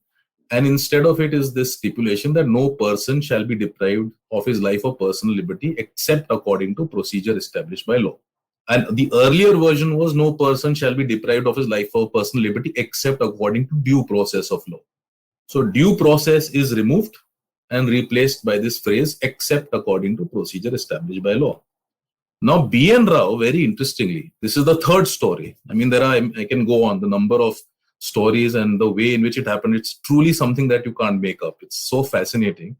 and instead of it is this stipulation that no person shall be deprived of his life or personal liberty except according to procedure established by law. And the earlier version was no person shall be deprived of his life or personal liberty except according to due process of law. So due process is removed and replaced by this phrase, except according to procedure established by law. Now, B.N. Rao, very interestingly, this is the third story. I mean, I can go on the number of stories and the way in which it happened. It's truly something that you can't make up. It's so fascinating.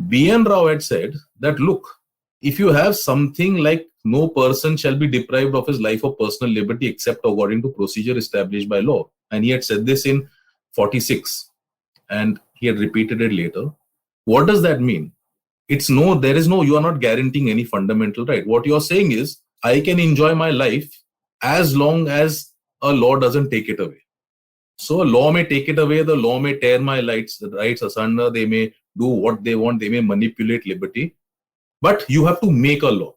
B.N. Rao had said that, look, if you have something like no person shall be deprived of his life or personal liberty except according to procedure established by law, and he had said this in 46, and he had repeated it later. What does that mean? You are not guaranteeing any fundamental right. What you're saying is, I can enjoy my life as long as a law doesn't take it away. So a law may take it away, the law may tear my rights asunder, they may do what they want, they may manipulate liberty, but you have to make a law.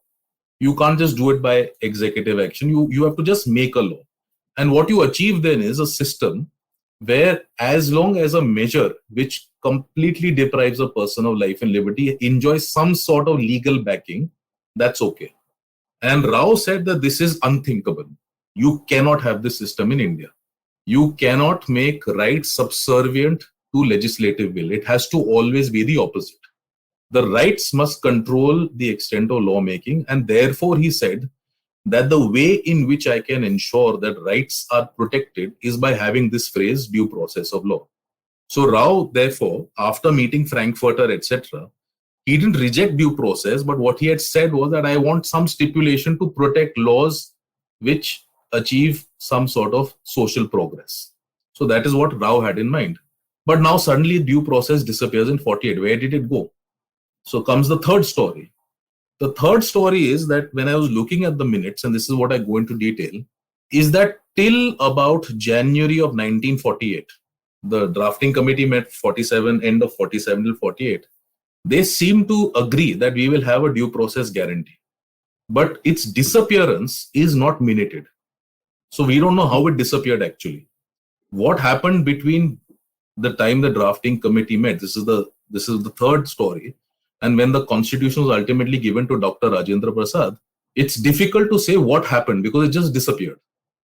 You can't just do it by executive action. You have to just make a law. And what you achieve then is a system where as long as a measure which completely deprives a person of life and liberty enjoys some sort of legal backing, that's okay. And Rao said that this is unthinkable. You cannot have this system in India. You cannot make rights subservient to legislative will. It has to always be the opposite. The rights must control the extent of lawmaking, and therefore he said that the way in which I can ensure that rights are protected is by having this phrase, due process of law. So Rao, therefore, after meeting Frankfurter, etc., He didn't reject due process, but what he had said was that I want some stipulation to protect laws which achieve some sort of social progress. So that is what Rao had in mind. But now suddenly due process disappears in 48. Where did it go? So comes the third story. The third story is that when I was looking at the minutes, and this is what I go into detail, is that till about January of 1948, the drafting committee met 47, end of 47 till 48. They seem to agree that we will have a due process guarantee. But its disappearance is not minuted. So we don't know how it disappeared actually. What happened between the time the drafting committee met, this is the third story, and when the constitution was ultimately given to Dr. Rajendra Prasad, it's difficult to say what happened because it just disappeared.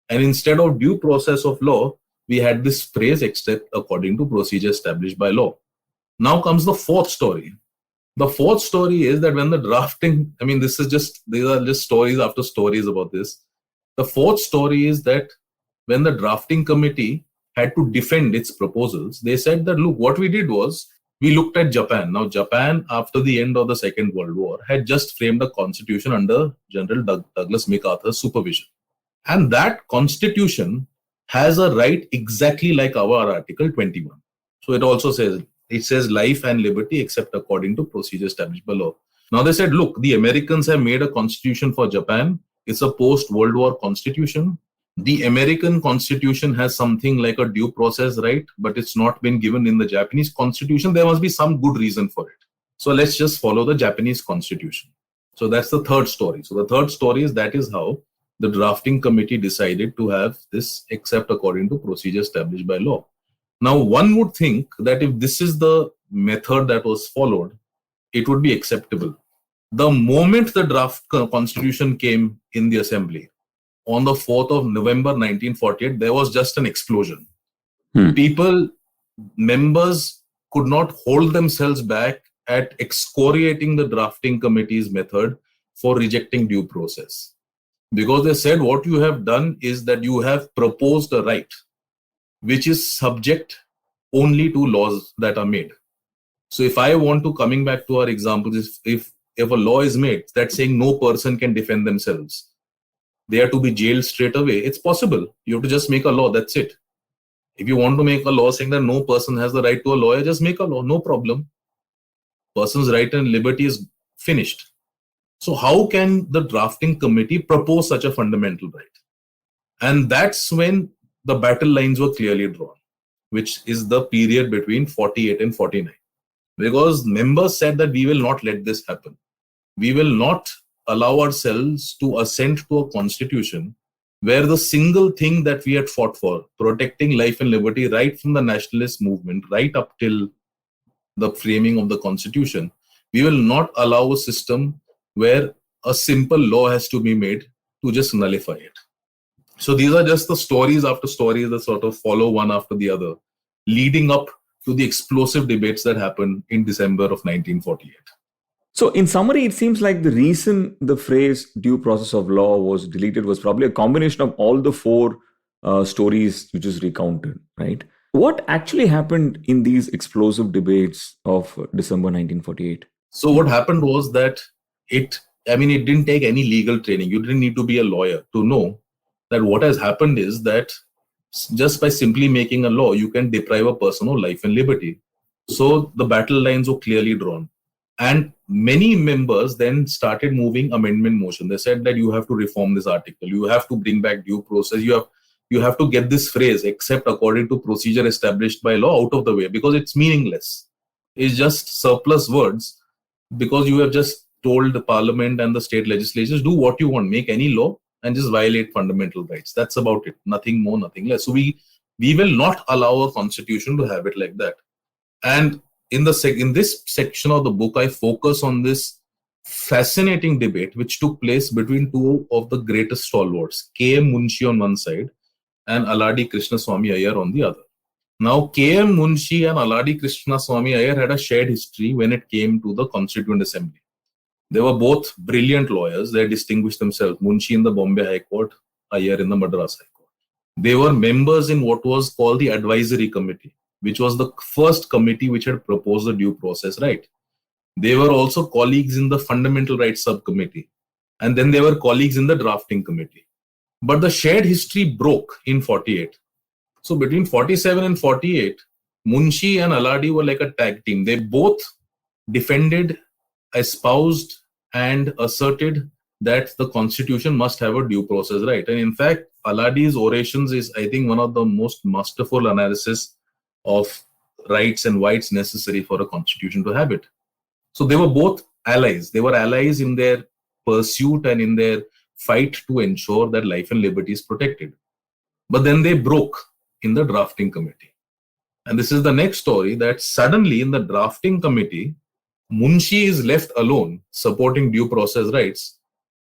And instead of due process of law, we had this phrase, except according to procedure established by law. Now comes the fourth story. The fourth story is that when the drafting, these are just stories after stories about this. The fourth story is that when the drafting committee had to defend its proposals, they said that, look, what we did was we looked at Japan. Now, Japan, after the end of the Second World War, had just framed a constitution under General Douglas MacArthur's supervision. And that constitution has a right exactly like our Article 21. So it says life and liberty except according to procedure established by law. Now they said, look, the Americans have made a constitution for Japan. It's a post-World War constitution. The American constitution has something like a due process right, but it's not been given in the Japanese constitution. There must be some good reason for it. So let's just follow the Japanese constitution. So that's the third story. So the third story is that is how the drafting committee decided to have this except according to procedure established by law. Now, one would think that if this is the method that was followed, it would be acceptable. The moment the draft constitution came in the assembly, on the 4th of November 1948, there was just an explosion. Members could not hold themselves back at excoriating the drafting committee's method for rejecting due process. Because they said what you have done is that you have proposed a right which is subject only to laws that are made. So if I want to, coming back to our examples, if a law is made that's saying no person can defend themselves, they are to be jailed straight away, it's possible. You have to just make a law, that's it. If you want to make a law saying that no person has the right to a lawyer, just make a law, no problem. Person's right and liberty is finished. So how can the drafting committee propose such a fundamental right? And that's when the battle lines were clearly drawn, which is the period between 48 and 49. Because members said that we will not let this happen. We will not allow ourselves to assent to a constitution where the single thing that we had fought for, protecting life and liberty right from the nationalist movement, right up till the framing of the constitution, we will not allow a system where a simple law has to be made to just nullify it. So these are just the stories after stories that sort of follow one after the other, leading up to the explosive debates that happened in December of 1948. So in summary, it seems like the reason the phrase due process of law was deleted was probably a combination of all the four stories you just recounted, right? What actually happened in these explosive debates of December 1948? So what happened was that it didn't take any legal training. You didn't need to be a lawyer to know that what has happened is that just by simply making a law, you can deprive a person of life and liberty. So the battle lines were clearly drawn. And many members then started moving amendment motion. They said that you have to reform this article. You have to bring back due process. You have to get this phrase, except according to procedure established by law, out of the way because it's meaningless. It's just surplus words because you have just told the parliament and the state legislatures, do what you want, make any law and just violate fundamental rights. That's about it. Nothing more, nothing less. So we will not allow a constitution to have it like that. And in this section of the book, I focus on this fascinating debate which took place between two of the greatest stalwarts, K.M. Munshi on one side and Aladi Krishnaswamy Iyer on the other. Now, K.M. Munshi and Aladi Krishnaswamy Iyer had a shared history when it came to the Constituent Assembly. They were both brilliant lawyers. They distinguished themselves. Munshi in the Bombay High Court, Iyer in the Madras High Court. They were members in what was called the Advisory Committee, which was the first committee which had proposed the due process right. They were also colleagues in the Fundamental Rights Subcommittee. And then they were colleagues in the Drafting Committee. But the shared history broke in 48. So between 47 and 48, Munshi and Aladi were like a tag team. They both defended, espoused, and asserted that the constitution must have a due process right. And in fact, Aladi's orations is, I think, one of the most masterful analysis of rights and why it's necessary for a constitution to have it. So they were both allies. They were allies in their pursuit and in their fight to ensure that life and liberty is protected. But then they broke in the drafting committee. And this is the next story, that suddenly in the drafting committee, Munshi is left alone supporting due process rights,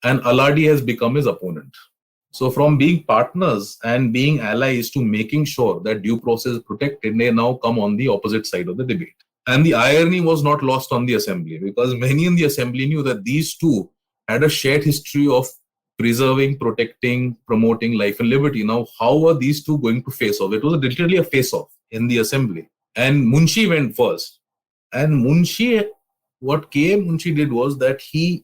and Aladi has become his opponent. So from being partners and being allies to making sure that due process is protected, they now come on the opposite side of the debate. And the irony was not lost on the assembly, because many in the assembly knew that these two had a shared history of preserving, protecting, promoting life and liberty. Now, how were these two going to face off? It was literally a face-off in the assembly. And Munshi went first. And what Munshi did was that he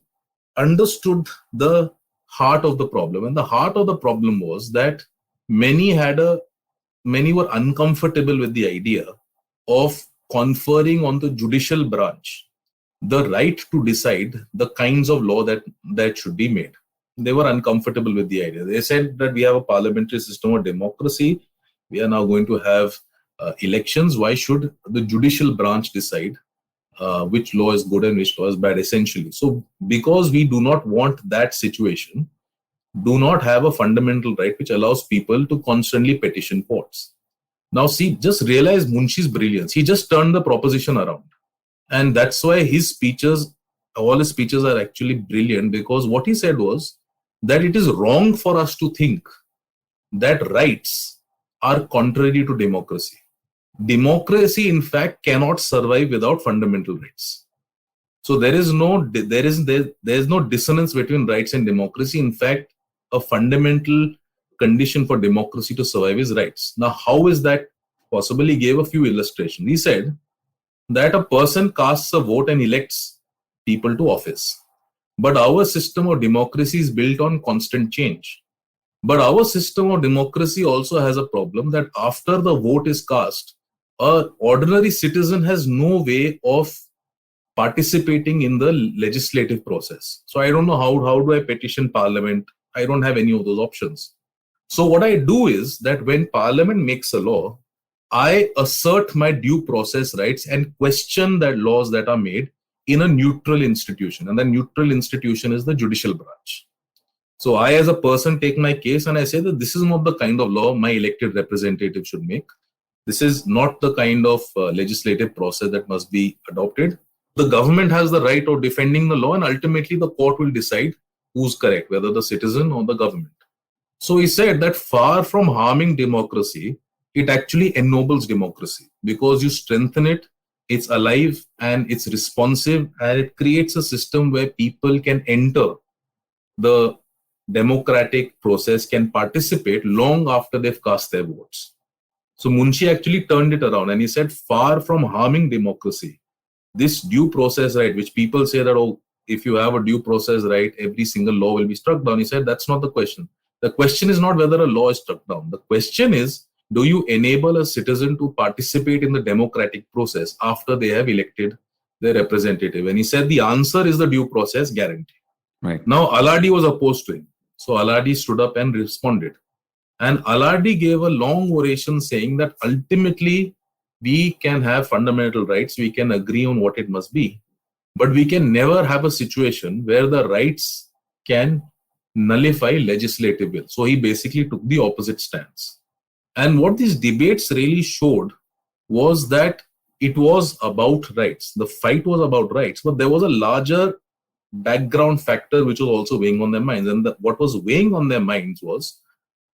understood the heart of the problem. And the heart of the problem was that many were uncomfortable with the idea of conferring on the judicial branch the right to decide the kinds of law that should be made. They were uncomfortable with the idea. They said that we have a parliamentary system of democracy. We are now going to have elections. Why should the judicial branch decide which law is good and which law is bad, essentially? So because we do not want that situation, do not have a fundamental right which allows people to constantly petition courts. Now see, just realize Munshi's brilliance. He just turned the proposition around. And that's why all his speeches are actually brilliant, because what he said was that it is wrong for us to think that rights are contrary to democracy. Democracy, in fact, cannot survive without fundamental rights. So there is no dissonance between rights and democracy. In fact, a fundamental condition for democracy to survive is rights. Now, how is that possible? He gave a few illustrations. He said that a person casts a vote and elects people to office. But our system of democracy is built on constant change. But our system of democracy also has a problem that after the vote is cast, an ordinary citizen has no way of participating in the legislative process. So I don't know how do I petition parliament? I don't have any of those options. So what I do is that when parliament makes a law, I assert my due process rights and question that laws that are made in a neutral institution. And the neutral institution is the judicial branch. So I, as a person, take my case and I say that this is not the kind of law my elected representative should make. This is not the kind of legislative process that must be adopted. The government has the right of defending the law, and ultimately the court will decide who's correct, whether the citizen or the government. So he said that far from harming democracy, it actually ennobles democracy, because you strengthen it, it's alive and it's responsive, and it creates a system where people can enter the democratic process, can participate long after they've cast their votes. So Munshi actually turned it around and he said, far from harming democracy, this due process right, which people say that, oh, if you have a due process right, every single law will be struck down. He said, that's not the question. The question is not whether a law is struck down. The question is, do you enable a citizen to participate in the democratic process after they have elected their representative? And he said the answer is the due process guarantee. Right. Now, Aladi was opposed to him. So Aladi stood up and responded. And Aladi gave a long oration saying that ultimately we can have fundamental rights, we can agree on what it must be, but we can never have a situation where the rights can nullify legislative will. So he basically took the opposite stance. And what these debates really showed was that it was about rights. The fight was about rights, but there was a larger background factor which was also weighing on their minds. And what was weighing on their minds was,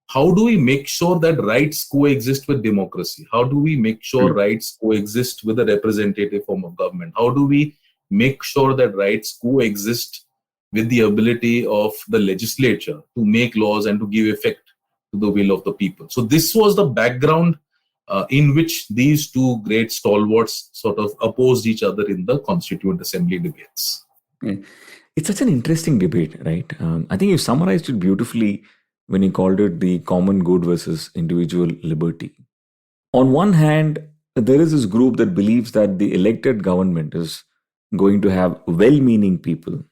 how do we make sure that rights coexist with democracy? How do we make sure rights coexist with a representative form of government? How do we make sure that rights coexist with the ability of the legislature to make laws and to give effect to the will of the people? So this was the background in which these two great stalwarts sort of opposed each other in the Constituent Assembly debates. Yeah. It's such an interesting debate, right? I think you summarized it beautifully when you called it the common good versus individual liberty. On one hand, there is this group that believes that the elected government is going to have well-meaning people,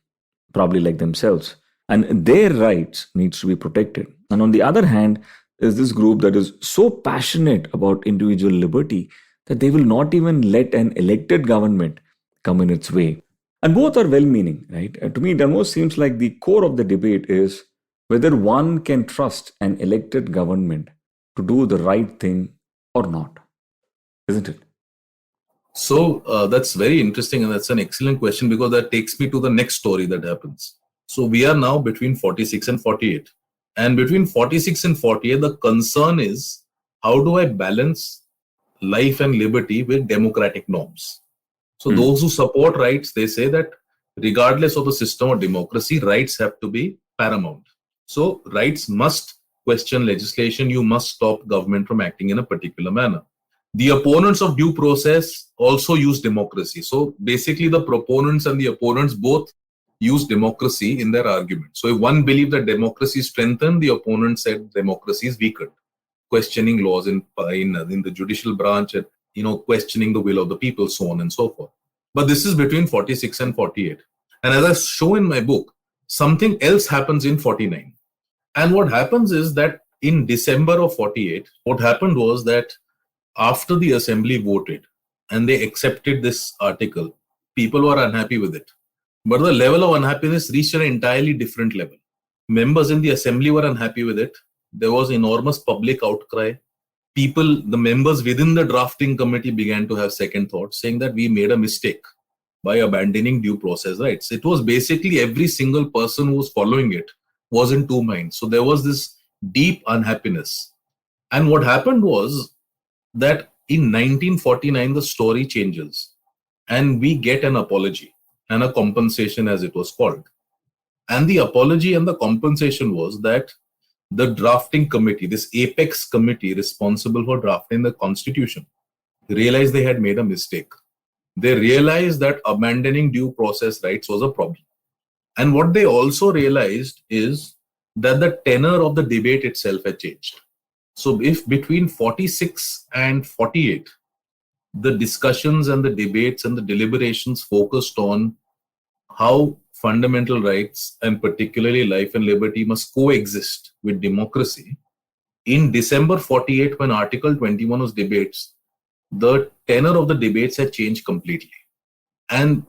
probably like themselves, and their rights needs to be protected. And on the other hand, is this group that is so passionate about individual liberty that they will not even let an elected government come in its way. And both are well-meaning, right? To me, it almost seems like the core of the debate is whether one can trust an elected government to do the right thing or not, isn't it? So that's very interesting, and that's an excellent question, because that takes me to the next story that happens. So we are now between 46 and 48. And between 46 and 48, the concern is, how do I balance life and liberty with democratic norms? So those who support rights, they say that regardless of the system of democracy, rights have to be paramount. So rights must question legislation. You must stop government from acting in a particular manner. The opponents of due process also use democracy. So basically the proponents and the opponents both use democracy in their argument. So if one believed that democracy is strengthened, the opponent said democracy is weakened, questioning laws in the judicial branch, and questioning the will of the people, so on and so forth. But this is between 46 and 48. And as I show in my book, something else happens in 49. And what happens is that in December of 48, what happened was that after the assembly voted and they accepted this article, people were unhappy with it. But the level of unhappiness reached an entirely different level. Members in the assembly were unhappy with it. There was enormous public outcry. The members within the drafting committee began to have second thoughts, saying that we made a mistake by abandoning due process rights. It was basically every single person who was following it was in two minds. So there was this deep unhappiness. And what happened was that in 1949, the story changes and we get an apology and a compensation, as it was called. And the apology and the compensation was that the drafting committee, this apex committee responsible for drafting the constitution, realized they had made a mistake. They realized that abandoning due process rights was a problem. And what they also realized is that the tenor of the debate itself had changed. So if between 46 and 48, the discussions and the debates and the deliberations focused on how fundamental rights, and particularly life and liberty, must coexist with democracy, in December 48, when Article 21 was debates, the tenor of the debates had changed completely. And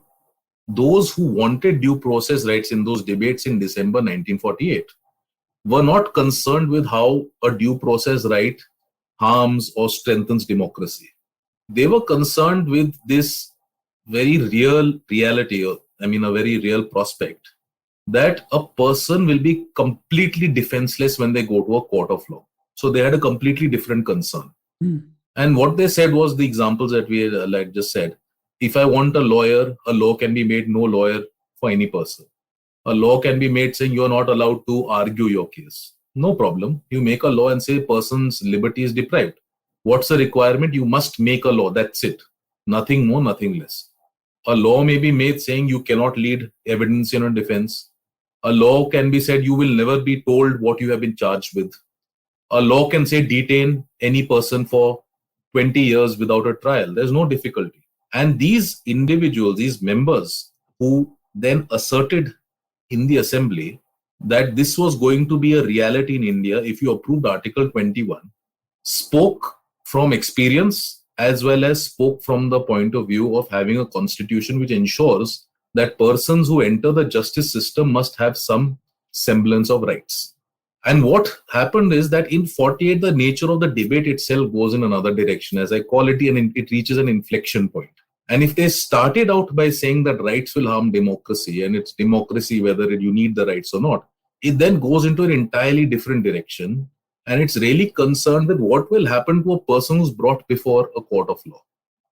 those who wanted due process rights in those debates in December 1948 were not concerned with how a due process right harms or strengthens democracy. They were concerned with this very real reality, a very real prospect, that a person will be completely defenseless when they go to a court of law. So they had a completely different concern. And what they said was the examples that we had just said. If I want a lawyer, a law can be made no lawyer for any person. A law can be made saying you are not allowed to argue your case. No problem. You make a law and say person's liberty is deprived. What's the requirement? You must make a law. That's it. Nothing more, nothing less. A law may be made saying you cannot lead evidence in a defense. A law can be said you will never be told what you have been charged with. A law can say detain any person for 20 years without a trial. There's no difficulty. And these individuals, these members who then asserted in the assembly that this was going to be a reality in India if you approved Article 21, spoke from experience as well as spoke from the point of view of having a constitution which ensures that persons who enter the justice system must have some semblance of rights. And what happened is that in 48, the nature of the debate itself goes in another direction, as I call it, and it reaches an inflection point. And if they started out by saying that rights will harm democracy, and it's democracy whether you need the rights or not, it then goes into an entirely different direction. And it's really concerned with what will happen to a person who's brought before a court of law.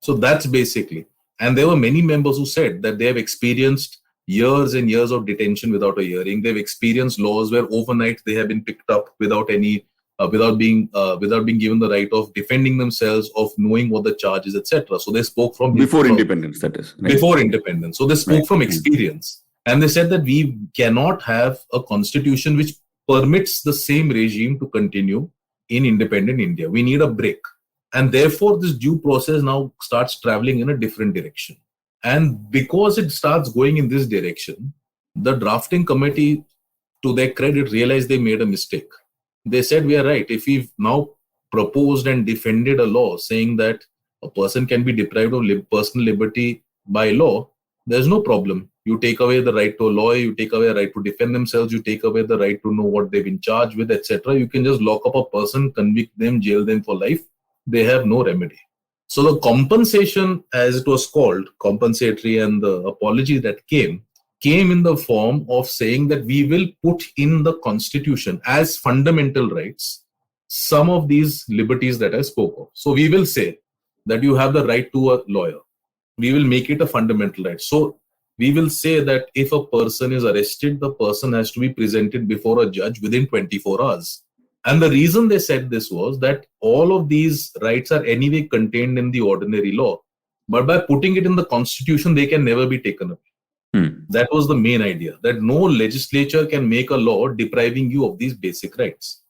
So that's basically. And there were many members who said that they have experienced years and years of detention without a hearing. They've experienced laws where overnight they have been picked up without any without being given the right of defending themselves, of knowing what the charge is, etc. So they spoke from before independence, that is. Right? Before independence. So they spoke from experience. And they said that we cannot have a constitution which permits the same regime to continue in independent India. We need a break. And therefore, this due process now starts traveling in a different direction. And because it starts going in this direction, the drafting committee, to their credit, realized they made a mistake. They said, we are right. If we've now proposed and defended a law saying that a person can be deprived of personal liberty by law, there's no problem. You take away the right to a lawyer, you take away the right to defend themselves, you take away the right to know what they've been charged with, etc. You can just lock up a person, convict them, jail them for life. They have no remedy. So the compensation, as it was called, compensatory, and the apology that came in the form of saying that we will put in the constitution as fundamental rights some of these liberties that I spoke of. So we will say that you have the right to a lawyer. We will make it a fundamental right. So we will say that if a person is arrested, the person has to be presented before a judge within 24 hours. And the reason they said this was that all of these rights are anyway contained in the ordinary law. But by putting it in the constitution, they can never be taken away. That was the main idea, that no legislature can make a law depriving you of these basic rights.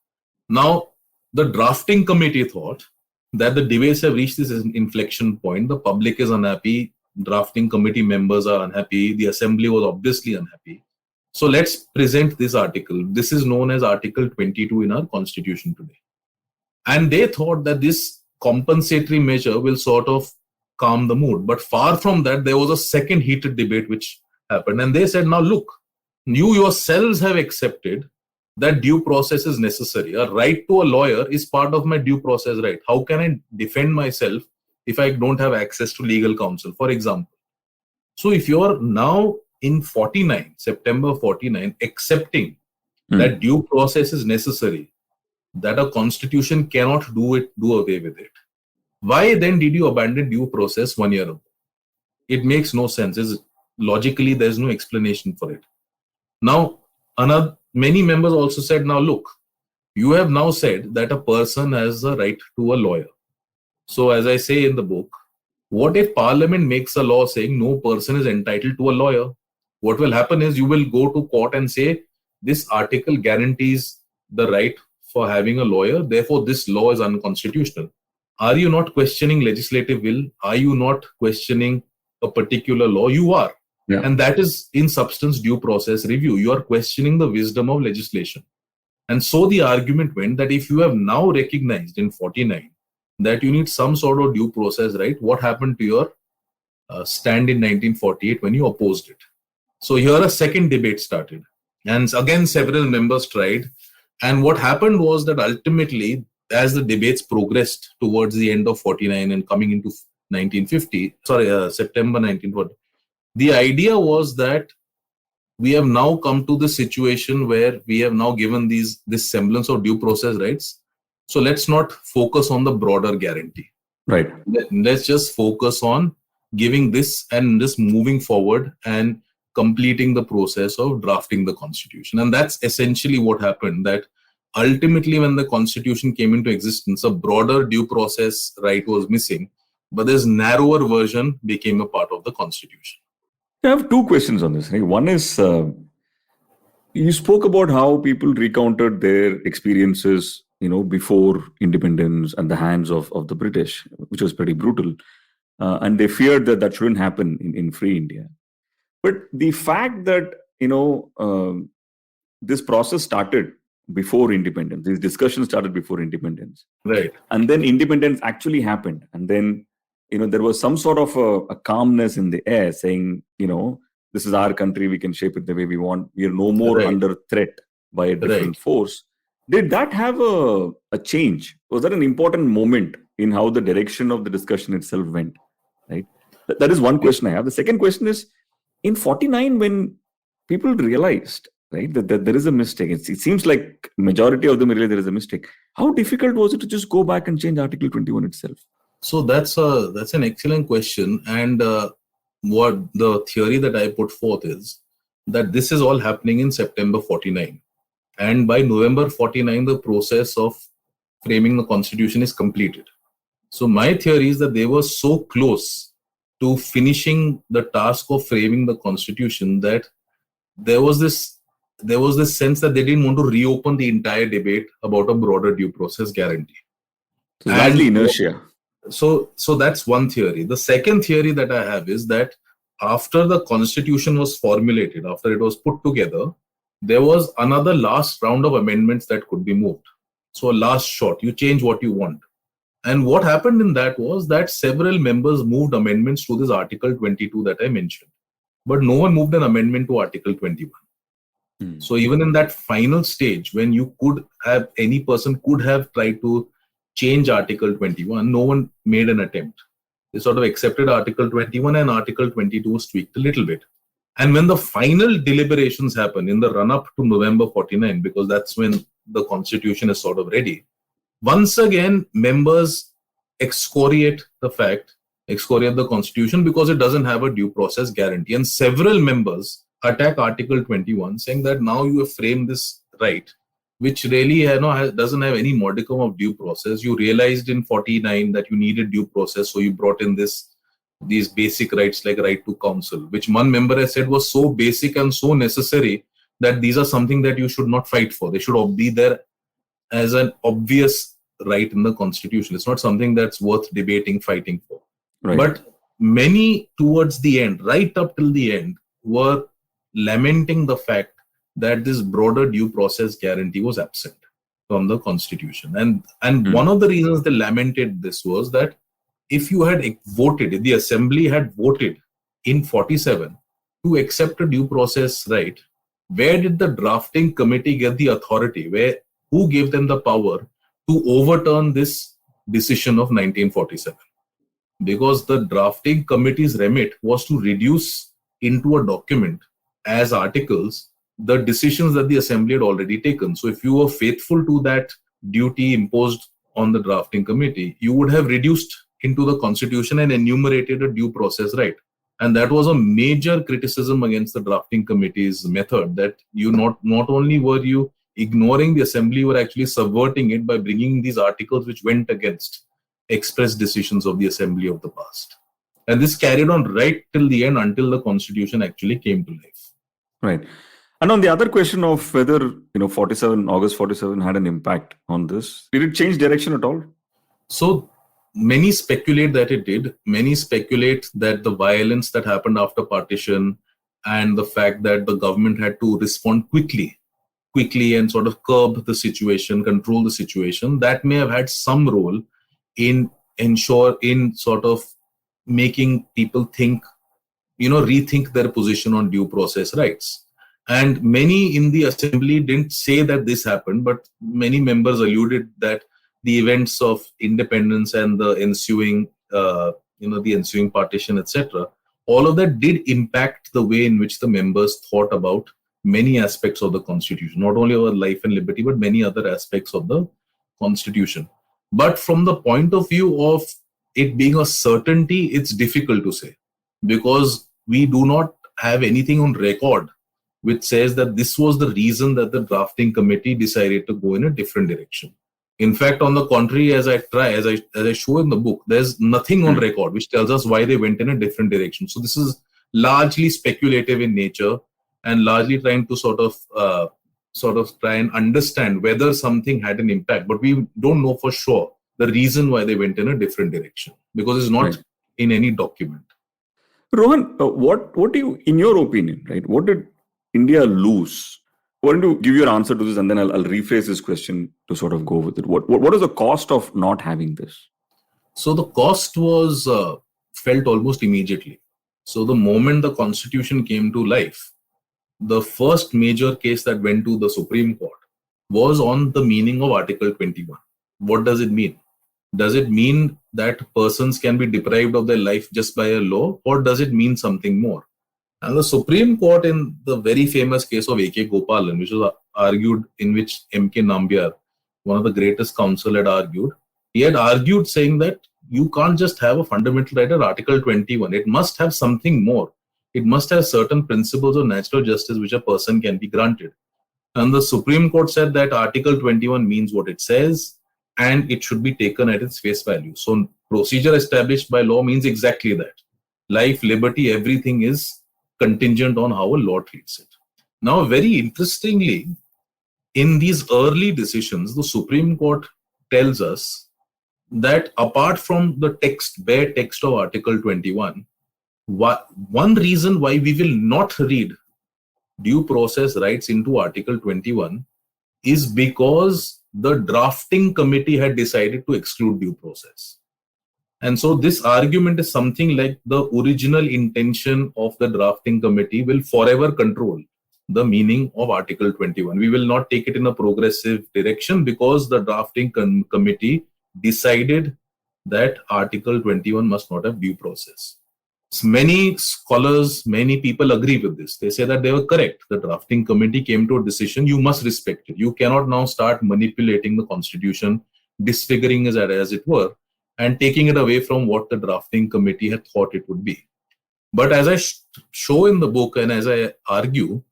Now, the drafting committee thought that the debates have reached this inflection point. The public is unhappy. Drafting committee members are unhappy. The assembly was obviously unhappy. So let's present this article. This is known as Article 22 in our constitution today. And they thought that this compensatory measure will sort of calm the mood. But far from that, there was a second heated debate which happened. And they said, now look, you yourselves have accepted that due process is necessary. A right to a lawyer is part of my due process right. How can I defend myself if I don't have access to legal counsel, for example? So if you're now in September 49, accepting that due process is necessary, that a constitution cannot do away with it, why then did you abandon due process 1 year ago? It makes no sense. Logically, there's no explanation for it. Now, many members also said, now look, you have now said that a person has the right to a lawyer. So as I say in the book, what if Parliament makes a law saying no person is entitled to a lawyer? What will happen is you will go to court and say, this article guarantees the right for having a lawyer, therefore this law is unconstitutional. Are you not questioning legislative will? Are you not questioning a particular law? You are. Yeah. And that is in substance due process review. You are questioning the wisdom of legislation. And so the argument went that if you have now recognized in 49 that you need some sort of due process right, what happened to your stand in 1948 when you opposed it? So here a second debate started. And again, several members tried. And what happened was that ultimately, as the debates progressed towards the end of 49 and coming into September 1940, the idea was that we have now come to the situation where we have now given this semblance of due process rights. So let's not focus on the broader guarantee. Right. Let's just focus on giving this and just moving forward and completing the process of drafting the constitution. And that's essentially what happened, that ultimately when the constitution came into existence, a broader due process right was missing, but this narrower version became a part of the constitution. I have two questions on this. One is, you spoke about how people recounted their experiences, before independence at the hands of the British, which was pretty brutal. And they feared that shouldn't happen in free India. But the fact that, this process started before independence, these discussions started before independence. Right. And then independence actually happened. And then, there was some sort of a calmness in the air saying, this is our country, we can shape it the way we want. We are no more under threat by a different force. Did that have a change? Was that an important moment in how the direction of the discussion itself went? Right. That is one question I have. The second question is, in 49, when people realized, right, that there is a mistake, it seems like majority of them realized there is a mistake. How difficult was it to just go back and change Article 21 itself? So that's an excellent question. And what the theory that I put forth is that this is all happening in September 49. And by November 49, the process of framing the constitution is completed. So my theory is that they were so close to finishing the task of framing the constitution that there was this sense that they didn't want to reopen the entire debate about a broader due process guarantee. So largely inertia. So that's one theory. The second theory that I have is that after the constitution was formulated, after it was put together, there was another last round of amendments that could be moved. So a last shot, you change what you want. And what happened in that was that several members moved amendments to this Article 22 that I mentioned. But no one moved an amendment to Article 21. So even in that final stage, when any person could have tried to change Article 21, no one made an attempt. They sort of accepted Article 21 and Article 22 was tweaked a little bit. And when the final deliberations happen in the run-up to November 49, because that's when the constitution is sort of ready, once again, members excoriate the constitution because it doesn't have a due process guarantee. And several members attack Article 21, saying that now you have framed this right, which really doesn't have any modicum of due process. You realized in 49 that you needed due process, so you brought in these basic rights like right to counsel, which one member has said was so basic and so necessary that these are something that you should not fight for. They should all be there as an obvious right in the constitution. It's not something that's worth debating, fighting for. Right. But many towards the end, right up till the end, were lamenting the fact that this broader due process guarantee was absent from the constitution. And one of the reasons they lamented this was that if the assembly had voted in 47 to accept a due process right, where did the drafting committee get the authority? Who gave them the power to overturn this decision of 1947? Because the drafting committee's remit was to reduce into a document as articles the decisions that the assembly had already taken. So if you were faithful to that duty imposed on the drafting committee, you would have reduced into the constitution and enumerated a due process right. And that was a major criticism against the drafting committee's method, that you not only were you ignoring the assembly, you were actually subverting it by bringing these articles which went against express decisions of the assembly of the past. And this carried on right till the end, until the constitution actually came to life. Right. And on the other question of whether August 47 had an impact on this, did it change direction at all? So many speculate that it did. Many speculate that the violence that happened after partition and the fact that the government had to respond quickly and sort of curb the situation, control the situation, that may have had some role in sort of making people rethink their position on due process rights. And many in the assembly didn't say that this happened, but many members alluded that the events of independence and the ensuing, the ensuing partition, etc., all of that did impact the way in which the members thought about many aspects of the constitution, not only about life and liberty, but many other aspects of the constitution. But from the point of view of it being a certainty, it's difficult to say, because we do not have anything on record which says that this was the reason that the drafting committee decided to go in a different direction. In fact, on the contrary, as I show in the book, there's nothing on record which tells us why they went in a different direction. So this is largely speculative in nature and largely trying to sort of try and understand whether something had an impact. But we don't know for sure the reason why they went in a different direction, because it's not in any document. Rohan, what do you, in your opinion, right? What did India lose? I want to give you an answer to this, and then I'll rephrase this question to sort of go with it. What is the cost of not having this? So the cost was felt almost immediately. So the moment the constitution came to life, the first major case that went to the Supreme Court was on the meaning of Article 21. What does it mean? Does it mean that persons can be deprived of their life just by a law, or does it mean something more? And the Supreme Court, in the very famous case of A.K. Gopalan, which was argued, in which M.K. Nambiar, one of the greatest counsel, had argued, he had argued saying that you can't just have a fundamental right at Article 21. It must have something more. It must have certain principles of natural justice which a person can be granted. And the Supreme Court said that Article 21 means what it says. and it should be taken at its face value. So procedure established by law means exactly that. Life, liberty, everything is contingent on how a law treats it. Now, very interestingly, in these early decisions, the Supreme Court tells us that apart from the bare text of Article 21, one reason why we will not read due process rights into Article 21 is because the drafting committee had decided to exclude due process. And so this argument is something like the original intention of the drafting committee will forever control the meaning of Article 21. We will not take it in a progressive direction because the drafting committee decided that Article 21 must not have due process. Many scholars, many people agree with this. They say that they were correct. The drafting committee came to a decision. You must respect it. You cannot now start manipulating the constitution, disfiguring it as it were, and taking it away from what the drafting committee had thought it would be. But as I show in the book and as I argue,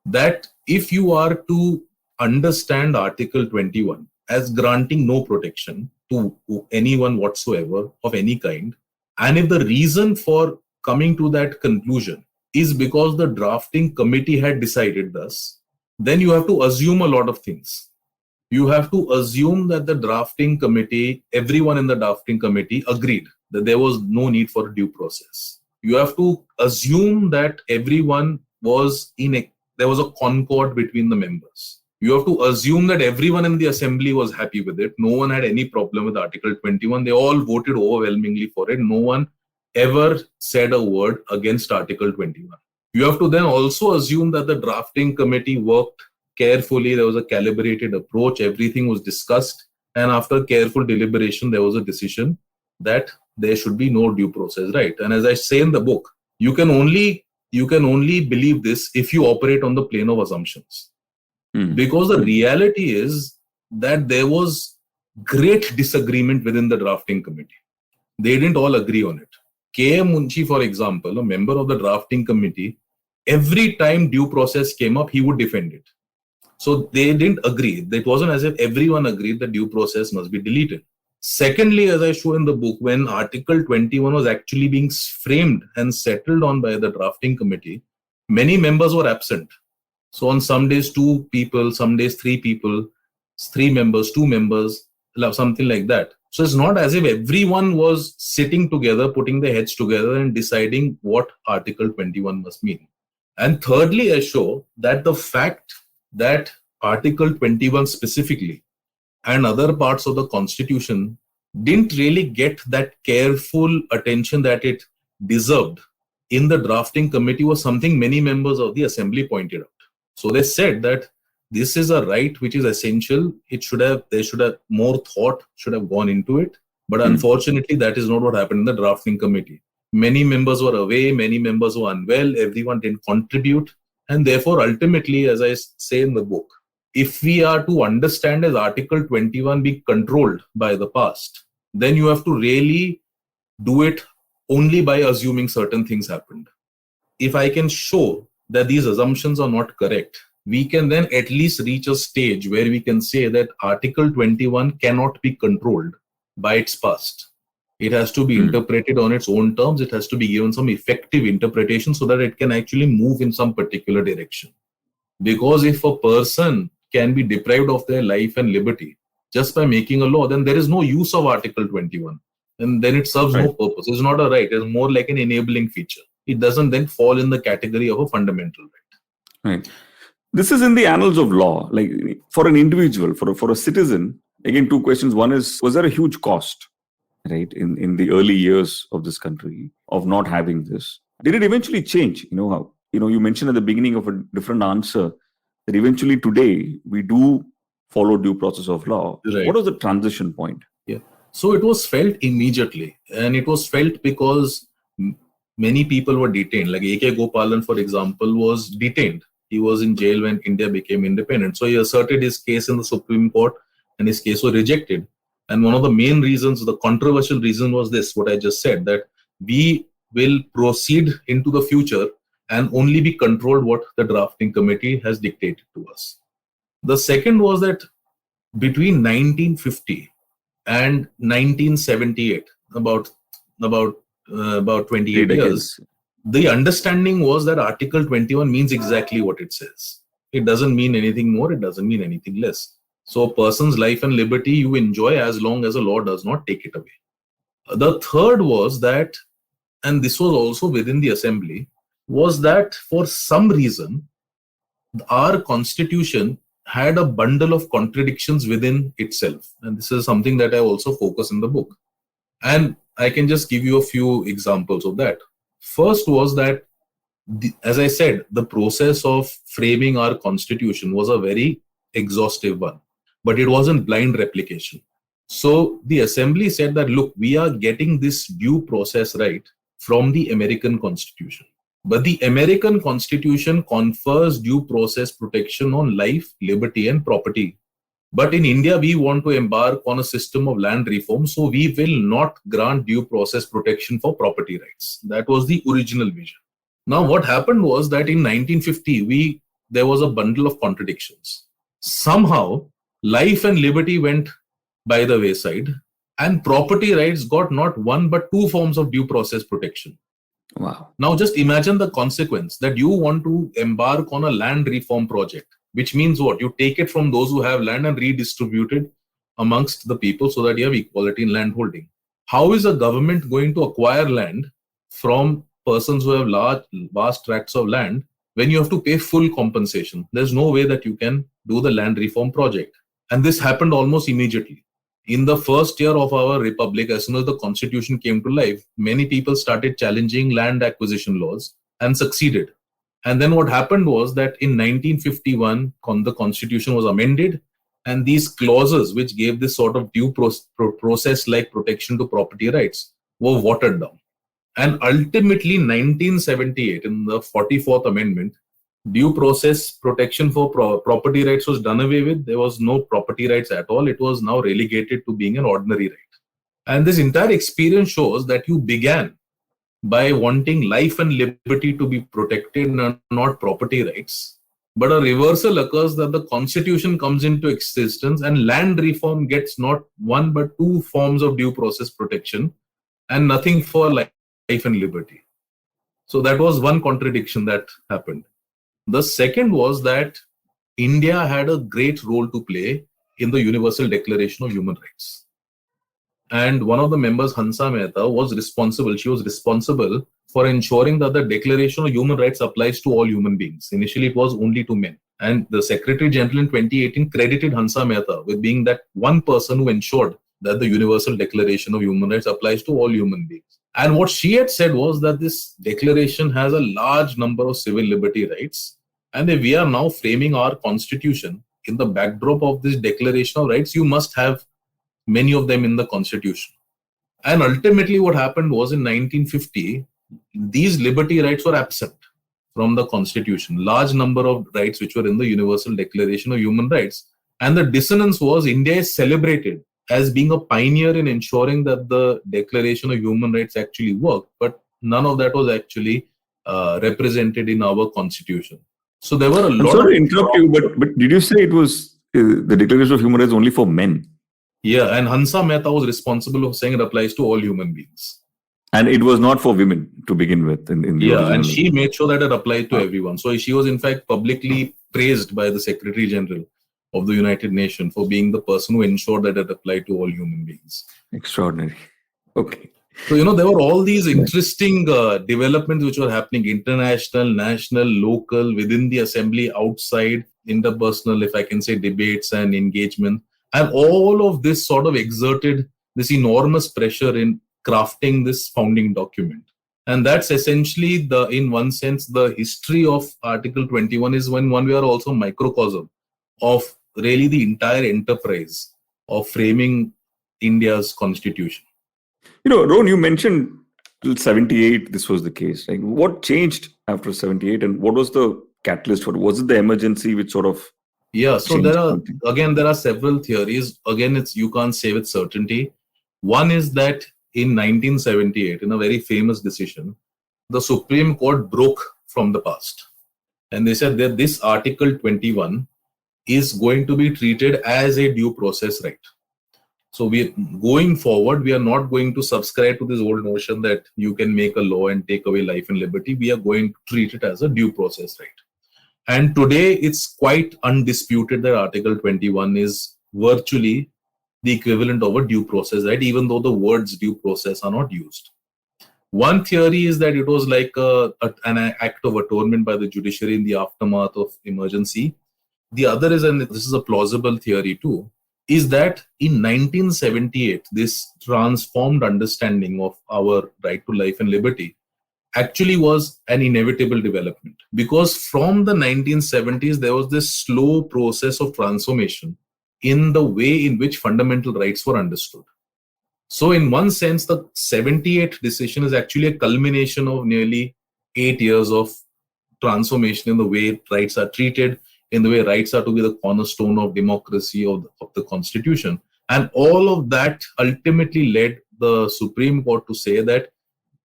that if you are to understand Article 21 as granting no protection to anyone whatsoever of any kind, and if the reason for coming to that conclusion is because the drafting committee had decided thus, then you have to assume a lot of things. You have to assume that the drafting committee, everyone in the drafting committee agreed that there was no need for due process. You have to assume that everyone was there was a concord between the members. You have to assume that everyone in the assembly was happy with it. No one had any problem with Article 21. They all voted overwhelmingly for it. No one ever said a word against Article 21. You have to then also assume that the drafting committee worked carefully. There was a calibrated approach. Everything was discussed. And after careful deliberation, there was a decision that there should be no due process, right? And as I say in the book, you can only believe this if you operate on the plane of assumptions. Because the reality is that there was great disagreement within the drafting committee. They didn't all agree on it. K.M. Munshi, for example, a member of the drafting committee, every time due process came up, he would defend it. So they didn't agree. It wasn't as if everyone agreed that due process must be deleted. Secondly, as I show in the book, when Article 21 was actually being framed and settled on by the drafting committee, many members were absent. So on some days, 2 people, some days 3 people, 3 members, 2 members, something like that. So it's not as if everyone was sitting together, putting their heads together and deciding what Article 21 must mean. And thirdly, I show that the fact that Article 21 specifically and other parts of the Constitution didn't really get that careful attention that it deserved in the drafting committee was something many members of the assembly pointed out. So they said that this is a right which is essential. There should have more thought should have gone into it. But unfortunately, that is not what happened in the drafting committee. Many members were away, many members were unwell, everyone didn't contribute. And therefore, ultimately, as I say in the book, if we are to understand as Article 21 be controlled by the past, then you have to really do it only by assuming certain things happened. If I can show that these assumptions are not correct, we can then at least reach a stage where we can say that Article 21 cannot be controlled by its past. It has to be interpreted on its own terms. It has to be given some effective interpretation so that it can actually move in some particular direction. Because if a person can be deprived of their life and liberty just by making a law, then there is no use of Article 21. And then it serves no purpose. It's not a right. It's more like an enabling feature. It doesn't then fall in the category of a fundamental right. Right. This is in the annals of law. Like for an individual, for a citizen, again, 2 questions. One is, was there a huge cost, right, in the early years of this country of not having this? Did it eventually change? You mentioned at the beginning of a different answer that eventually today we do follow due process of law. Right. What was the transition point? Yeah. So it was felt immediately, and it was felt because many people were detained. Like A.K. Gopalan, for example, was detained. He was in jail when India became independent. So he asserted his case in the Supreme Court, and his case was rejected. And one of the main reasons, the controversial reason was this, what I just said, that we will proceed into the future and only be controlled what the drafting committee has dictated to us. The second was that between 1950 and 1978, about 28 years, the understanding was that Article 21 means exactly what it says. It doesn't mean anything more, it doesn't mean anything less. So a person's life and liberty you enjoy as long as the law does not take it away. The third was that, and this was also within the assembly, was that for some reason, our constitution had a bundle of contradictions within itself. And this is something that I also focus in the book. And I can just give you a few examples of that. First was that, as I said, the process of framing our constitution was a very exhaustive one, but it wasn't blind replication. So the assembly said that, look, we are getting this due process right from the American Constitution. But the American Constitution confers due process protection on life, liberty, and property. But in India, we want to embark on a system of land reform, so we will not grant due process protection for property rights. That was the original vision. Now, what happened was that in 1950, there was a bundle of contradictions. Somehow, life and liberty went by the wayside, and property rights got not one but two forms of due process protection. Wow. Now just imagine the consequence that you want to embark on a land reform project, which means what? You take it from those who have land and redistribute it amongst the people so that you have equality in land holding. How is a government going to acquire land from persons who have vast tracts of land when you have to pay full compensation? There's no way that you can do the land reform project. And this happened almost immediately. In the first year of our republic, as soon as the constitution came to life, many people started challenging land acquisition laws and succeeded. And then what happened was that in 1951, the constitution was amended, and these clauses, which gave this sort of due process-like protection to property rights, were watered down. And ultimately, 1978, in the 44th Amendment, due process protection for property rights was done away with. There was no property rights at all. It was now relegated to being an ordinary right. And this entire experience shows that you began by wanting life and liberty to be protected and not property rights. But a reversal occurs that the constitution comes into existence and land reform gets not one but two forms of due process protection and nothing for life and liberty. So that was one contradiction that happened. The second was that India had a great role to play in the Universal Declaration of Human Rights. And one of the members, Hansa Mehta, was responsible for ensuring that the Declaration of Human Rights applies to all human beings. Initially, it was only to men. And the Secretary General in 2018 credited Hansa Mehta with being that one person who ensured that the Universal Declaration of Human Rights applies to all human beings. And what she had said was that this declaration has a large number of civil liberty rights. And if we are now framing our constitution in the backdrop of this Declaration of Rights, you must have many of them in the constitution. And ultimately what happened was in 1950, these liberty rights were absent from the constitution. Large number of rights which were in the Universal Declaration of Human Rights. And the dissonance was India is celebrated as being a pioneer in ensuring that the Declaration of Human Rights actually worked. But none of that was actually represented in our constitution. So there were a lot. I'm sorry to interrupt you, but did you say it was the Declaration of Human Rights only for men? Yeah, and Hansa Mehta was responsible for saying it applies to all human beings. And it was not for women to begin with. In the yeah, and she made sure that it applied to everyone. So she was in fact publicly praised by the Secretary General of the United Nations for being the person who ensured that it applied to all human beings. Extraordinary. Okay. So, there were all these interesting developments which were happening, international, national, local, within the assembly, outside, interpersonal, if I can say, debates and engagement. And all of this sort of exerted this enormous pressure in crafting this founding document. And that's essentially, in one sense, the history of Article 21 is when we are also microcosm of really the entire enterprise of framing India's constitution. Rohan, you mentioned till 78, this was the case. Like, what changed after 78 and what was the catalyst for it? Was it the emergency which sort of... Yeah, so there are several theories. Again, you can't say with certainty. One is that in 1978, in a very famous decision, the Supreme Court broke from the past. And they said that this Article 21 is going to be treated as a due process right. So we going forward, we are not going to subscribe to this old notion that you can make a law and take away life and liberty. We are going to treat it as a due process right. And today it's quite undisputed that Article 21 is virtually the equivalent of a due process right, even though the words due process are not used. One theory is that it was like an act of atonement by the judiciary in the aftermath of emergency. The other is, and this is a plausible theory too, is that in 1978, this transformed understanding of our right to life and liberty actually was an inevitable development. Because from the 1970s, there was this slow process of transformation in the way in which fundamental rights were understood. So in one sense, the 78 decision is actually a culmination of nearly 8 years of transformation in the way rights are treated, in the way rights are to be the cornerstone of democracy, of the constitution. And all of that ultimately led the Supreme Court to say that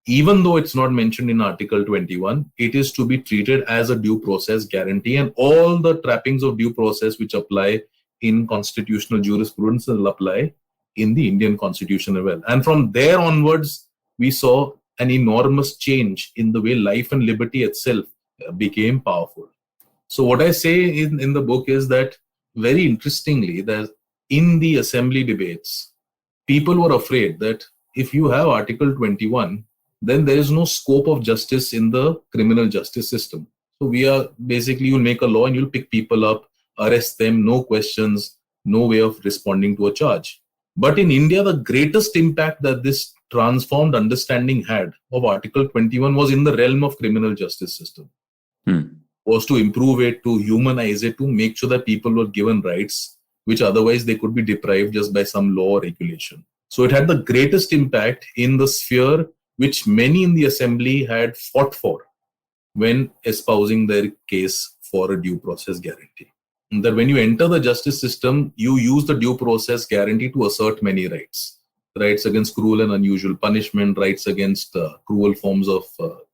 even though it's not mentioned in Article 21, it is to be treated as a due process guarantee, and all the trappings of due process which apply in constitutional jurisprudence will apply in the Indian constitution as well. And from there onwards, we saw an enormous change in the way life and liberty itself became powerful. So what I say in the book is that, very interestingly, that in the assembly debates, people were afraid that if you have Article 21, then there is no scope of justice in the criminal justice system. So we are basically, you'll make a law and you'll pick people up, arrest them, no questions, no way of responding to a charge. But in India, the greatest impact that this transformed understanding had of Article 21 was in the realm of criminal justice system. Was to improve it, to humanize it, to make sure that people were given rights which otherwise they could be deprived just by some law or regulation. So it had the greatest impact in the sphere which many in the assembly had fought for when espousing their case for a due process guarantee. And that when you enter the justice system, you use the due process guarantee to assert many rights. Rights against cruel and unusual punishment, rights against cruel forms of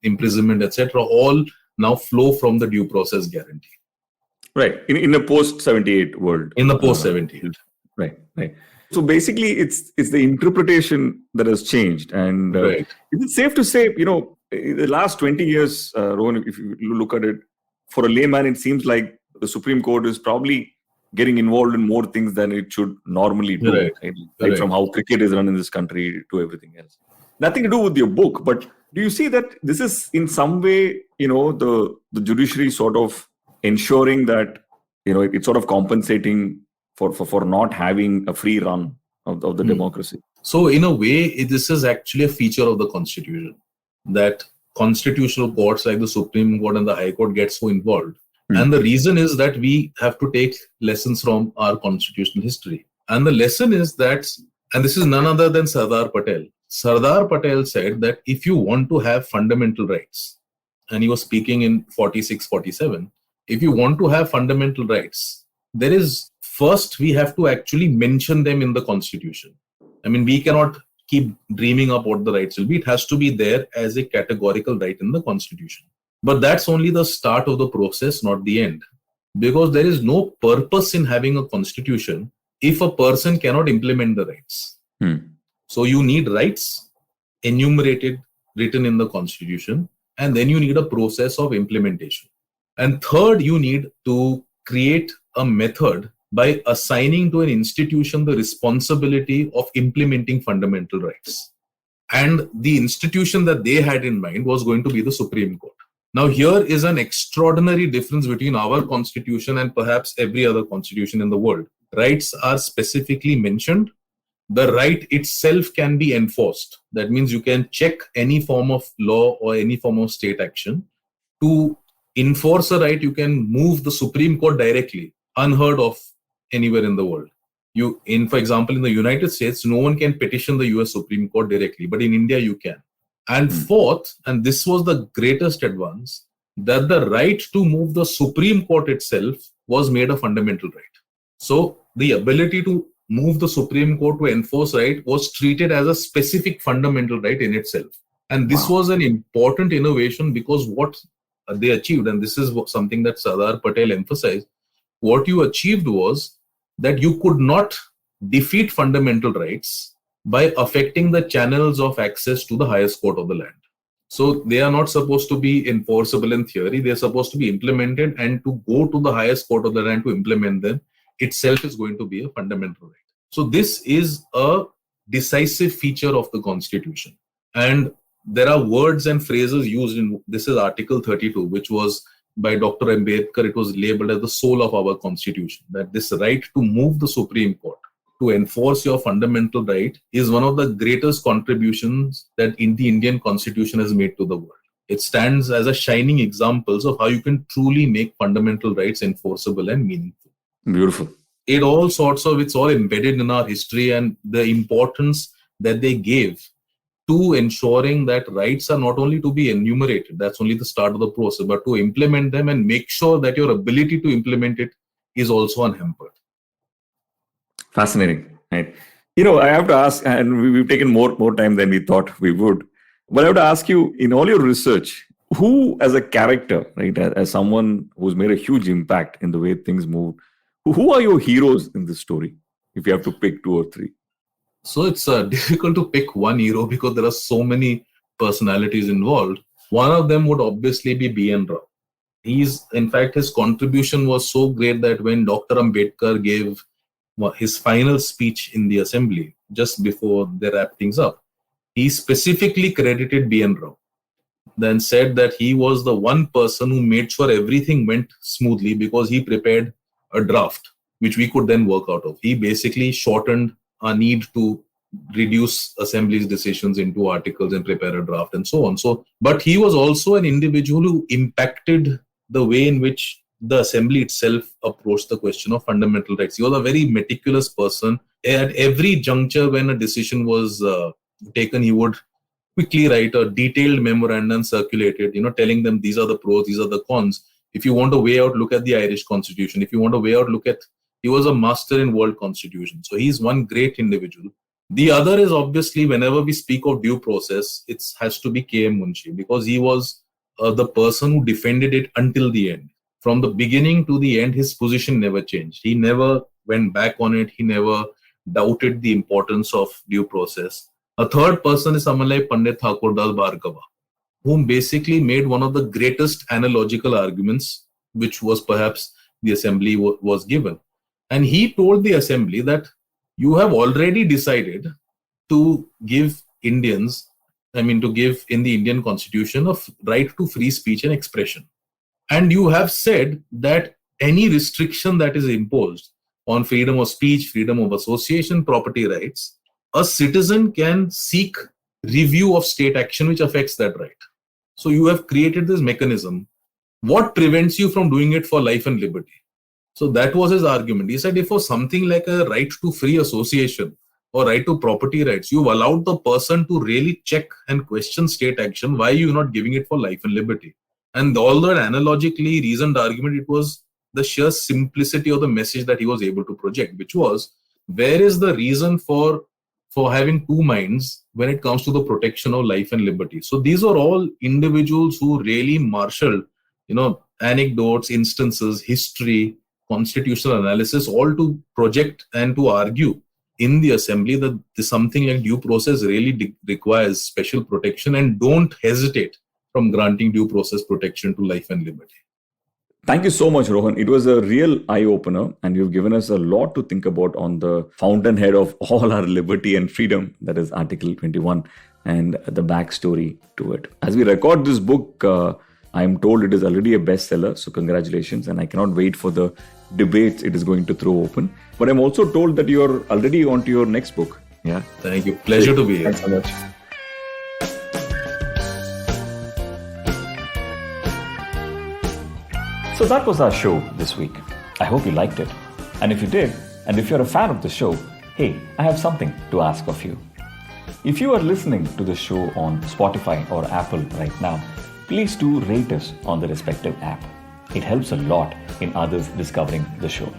imprisonment, etc. all now flow from the due process guarantee. Right. In a post-78 world. In the post-78. Right. So basically, it's the interpretation that has changed. And right. Is it safe to say, in the last 20 years, Rohan, if you look at it, for a layman, it seems like the Supreme Court is probably getting involved in more things than it should normally do. Right? From how cricket is run in this country to everything else. Nothing to do with your book, but do you see that this is in some way, the judiciary sort of ensuring that, it's sort of compensating for not having a free run of the democracy? So in a way, this is actually a feature of the Constitution, that constitutional courts like the Supreme Court and the High Court get so involved. And the reason is that we have to take lessons from our constitutional history. And the lesson is that, and this is none other than Sardar Patel. Sardar Patel said that if you want to have fundamental rights, and he was speaking in 46-47, if you want to have fundamental rights, there is, first we have to actually mention them in the Constitution. I mean, we cannot keep dreaming up what the rights will be. It has to be there as a categorical right in the Constitution. But that's only the start of the process, not the end. Because there is no purpose in having a constitution if a person cannot implement the rights. So you need rights enumerated, written in the constitution, and then you need a process of implementation. And third, you need to create a method by assigning to an institution the responsibility of implementing fundamental rights. And the institution that they had in mind was going to be the Supreme Court. Now, here is an extraordinary difference between our constitution and perhaps every other constitution in the world. Rights are specifically mentioned. The right itself can be enforced. That means you can check any form of law or any form of state action. To enforce a right, you can move the Supreme Court directly, unheard of anywhere in the world. For example, in the United States, no one can petition the US Supreme Court directly, but in India, you can. And fourth, and this was the greatest advance, that the right to move the Supreme Court itself was made a fundamental right. So the ability to move the Supreme Court to enforce right was treated as a specific fundamental right in itself. And this was an important innovation, because what they achieved, and this is something that Sardar Patel emphasized, what you achieved was that you could not defeat fundamental rights by affecting the channels of access to the highest court of the land. So they are not supposed to be enforceable in theory. They're supposed to be implemented, and to go to the highest court of the land to implement them itself is going to be a fundamental right. So this is a decisive feature of the Constitution. And there are words and phrases used in, this is Article 32, which was by Dr. Ambedkar, it was labeled as the soul of our Constitution, that this right to move the Supreme Court, to enforce your fundamental right, is one of the greatest contributions that the Indian Constitution has made to the world. It stands as a shining example of how you can truly make fundamental rights enforceable and meaningful. Beautiful. It's all embedded in our history, and the importance that they gave to ensuring that rights are not only to be enumerated, that's only the start of the process, but to implement them and make sure that your ability to implement it is also unhampered. Fascinating. Right. I have to ask, and we've taken more time than we thought we would, but I have to ask you, in all your research, who as a character, right, as someone who's made a huge impact in the way things move, who are your heroes in this story, if you have to pick 2 or 3? So it's difficult to pick one hero because there are so many personalities involved. One of them would obviously be B.N. Rao. In fact, his contribution was so great that when Dr. Ambedkar gave his final speech in the assembly, just before they wrapped things up, he specifically credited B.N. Rao. Then said that he was the one person who made sure everything went smoothly because he prepared a draft, which we could then work out of. He basically shortened our need to reduce assembly's decisions into articles and prepare a draft and so on. But he was also an individual who impacted the way in which the assembly itself approached the question of fundamental rights. He was a very meticulous person. At every juncture when a decision was taken, he would quickly write a detailed memorandum circulated, telling them these are the pros, these are the cons. If you want to weigh out, look at the Irish Constitution. If you want to weigh out, he was a master in world constitution. So he's one great individual. The other is obviously, whenever we speak of due process, it has to be K.M. Munshi, because he was the person who defended it until the end. From the beginning to the end, his position never changed. He never went back on it. He never doubted the importance of due process. A third person is someone like Pandit Thakurdas Bhargava, whom basically made one of the greatest analogical arguments, which was perhaps the assembly was given. And he told the assembly that you have already decided to give in the Indian Constitution a right to free speech and expression. And you have said that any restriction that is imposed on freedom of speech, freedom of association, property rights, a citizen can seek review of state action which affects that right. So you have created this mechanism. What prevents you from doing it for life and liberty? So that was his argument. He said, if for something like a right to free association or right to property rights, you've allowed the person to really check and question state action, why are you not giving it for life and liberty? And all that analogically reasoned argument, it was the sheer simplicity of the message that he was able to project, which was, where is the reason for having two minds when it comes to the protection of life and liberty? So these are all individuals who really marshaled, anecdotes, instances, history, constitutional analysis, all to project and to argue in the assembly that something like due process really requires special protection, and don't hesitate from granting due process protection to life and liberty. Thank you so much, Rohan. It was a real eye-opener, and you've given us a lot to think about on the fountainhead of all our liberty and freedom, that is Article 21, and the backstory to it. As we record this book, I'm told it is already a bestseller, so congratulations, and I cannot wait for the debates it is going to throw open. But I'm also told that you're already on to your next book. Yeah. Thank you. Pleasure to be here. Thanks so much. So that was our show this week. I hope you liked it. And if you did, and if you're a fan of the show, hey, I have something to ask of you. If you are listening to the show on Spotify or Apple right now, please do rate us on the respective app. It helps a lot in others discovering the show.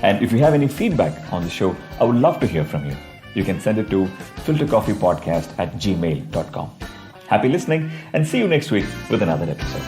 And if you have any feedback on the show, I would love to hear from you. You can send it to filterkoffeepodcast@gmail.com. Happy listening, and see you next week with another episode.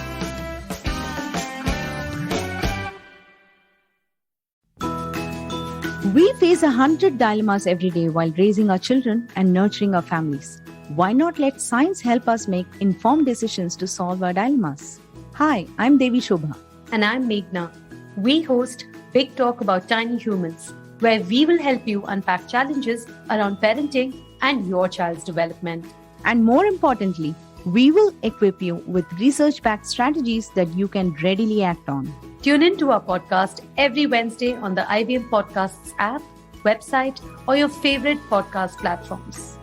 We face 100 dilemmas every day while raising our children and nurturing our families. Why not let science help us make informed decisions to solve our dilemmas? Hi, I'm Devi Shobha. And I'm Meghna. We host Big Talk About Tiny Humans, where we will help you unpack challenges around parenting and your child's development. And more importantly, we will equip you with research-backed strategies that you can readily act on. Tune in to our podcast every Wednesday on the IBM Podcasts app, website, or your favorite podcast platforms.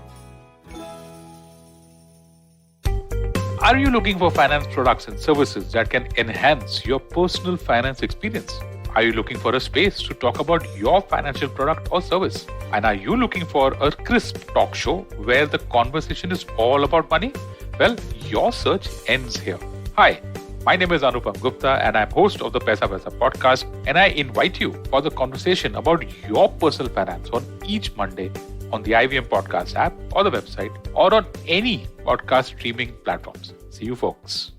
Are you looking for finance products and services that can enhance your personal finance experience? Are you looking for a space to talk about your financial product or service? And are you looking for a crisp talk show where the conversation is all about money? Well, your search ends here. Hi, my name is Anupam Gupta and I'm host of the Paisa Paisa podcast, and I invite you for the conversation about your personal finance on each Monday on the IVM Podcast app or the website or on any podcast streaming platforms. See you folks.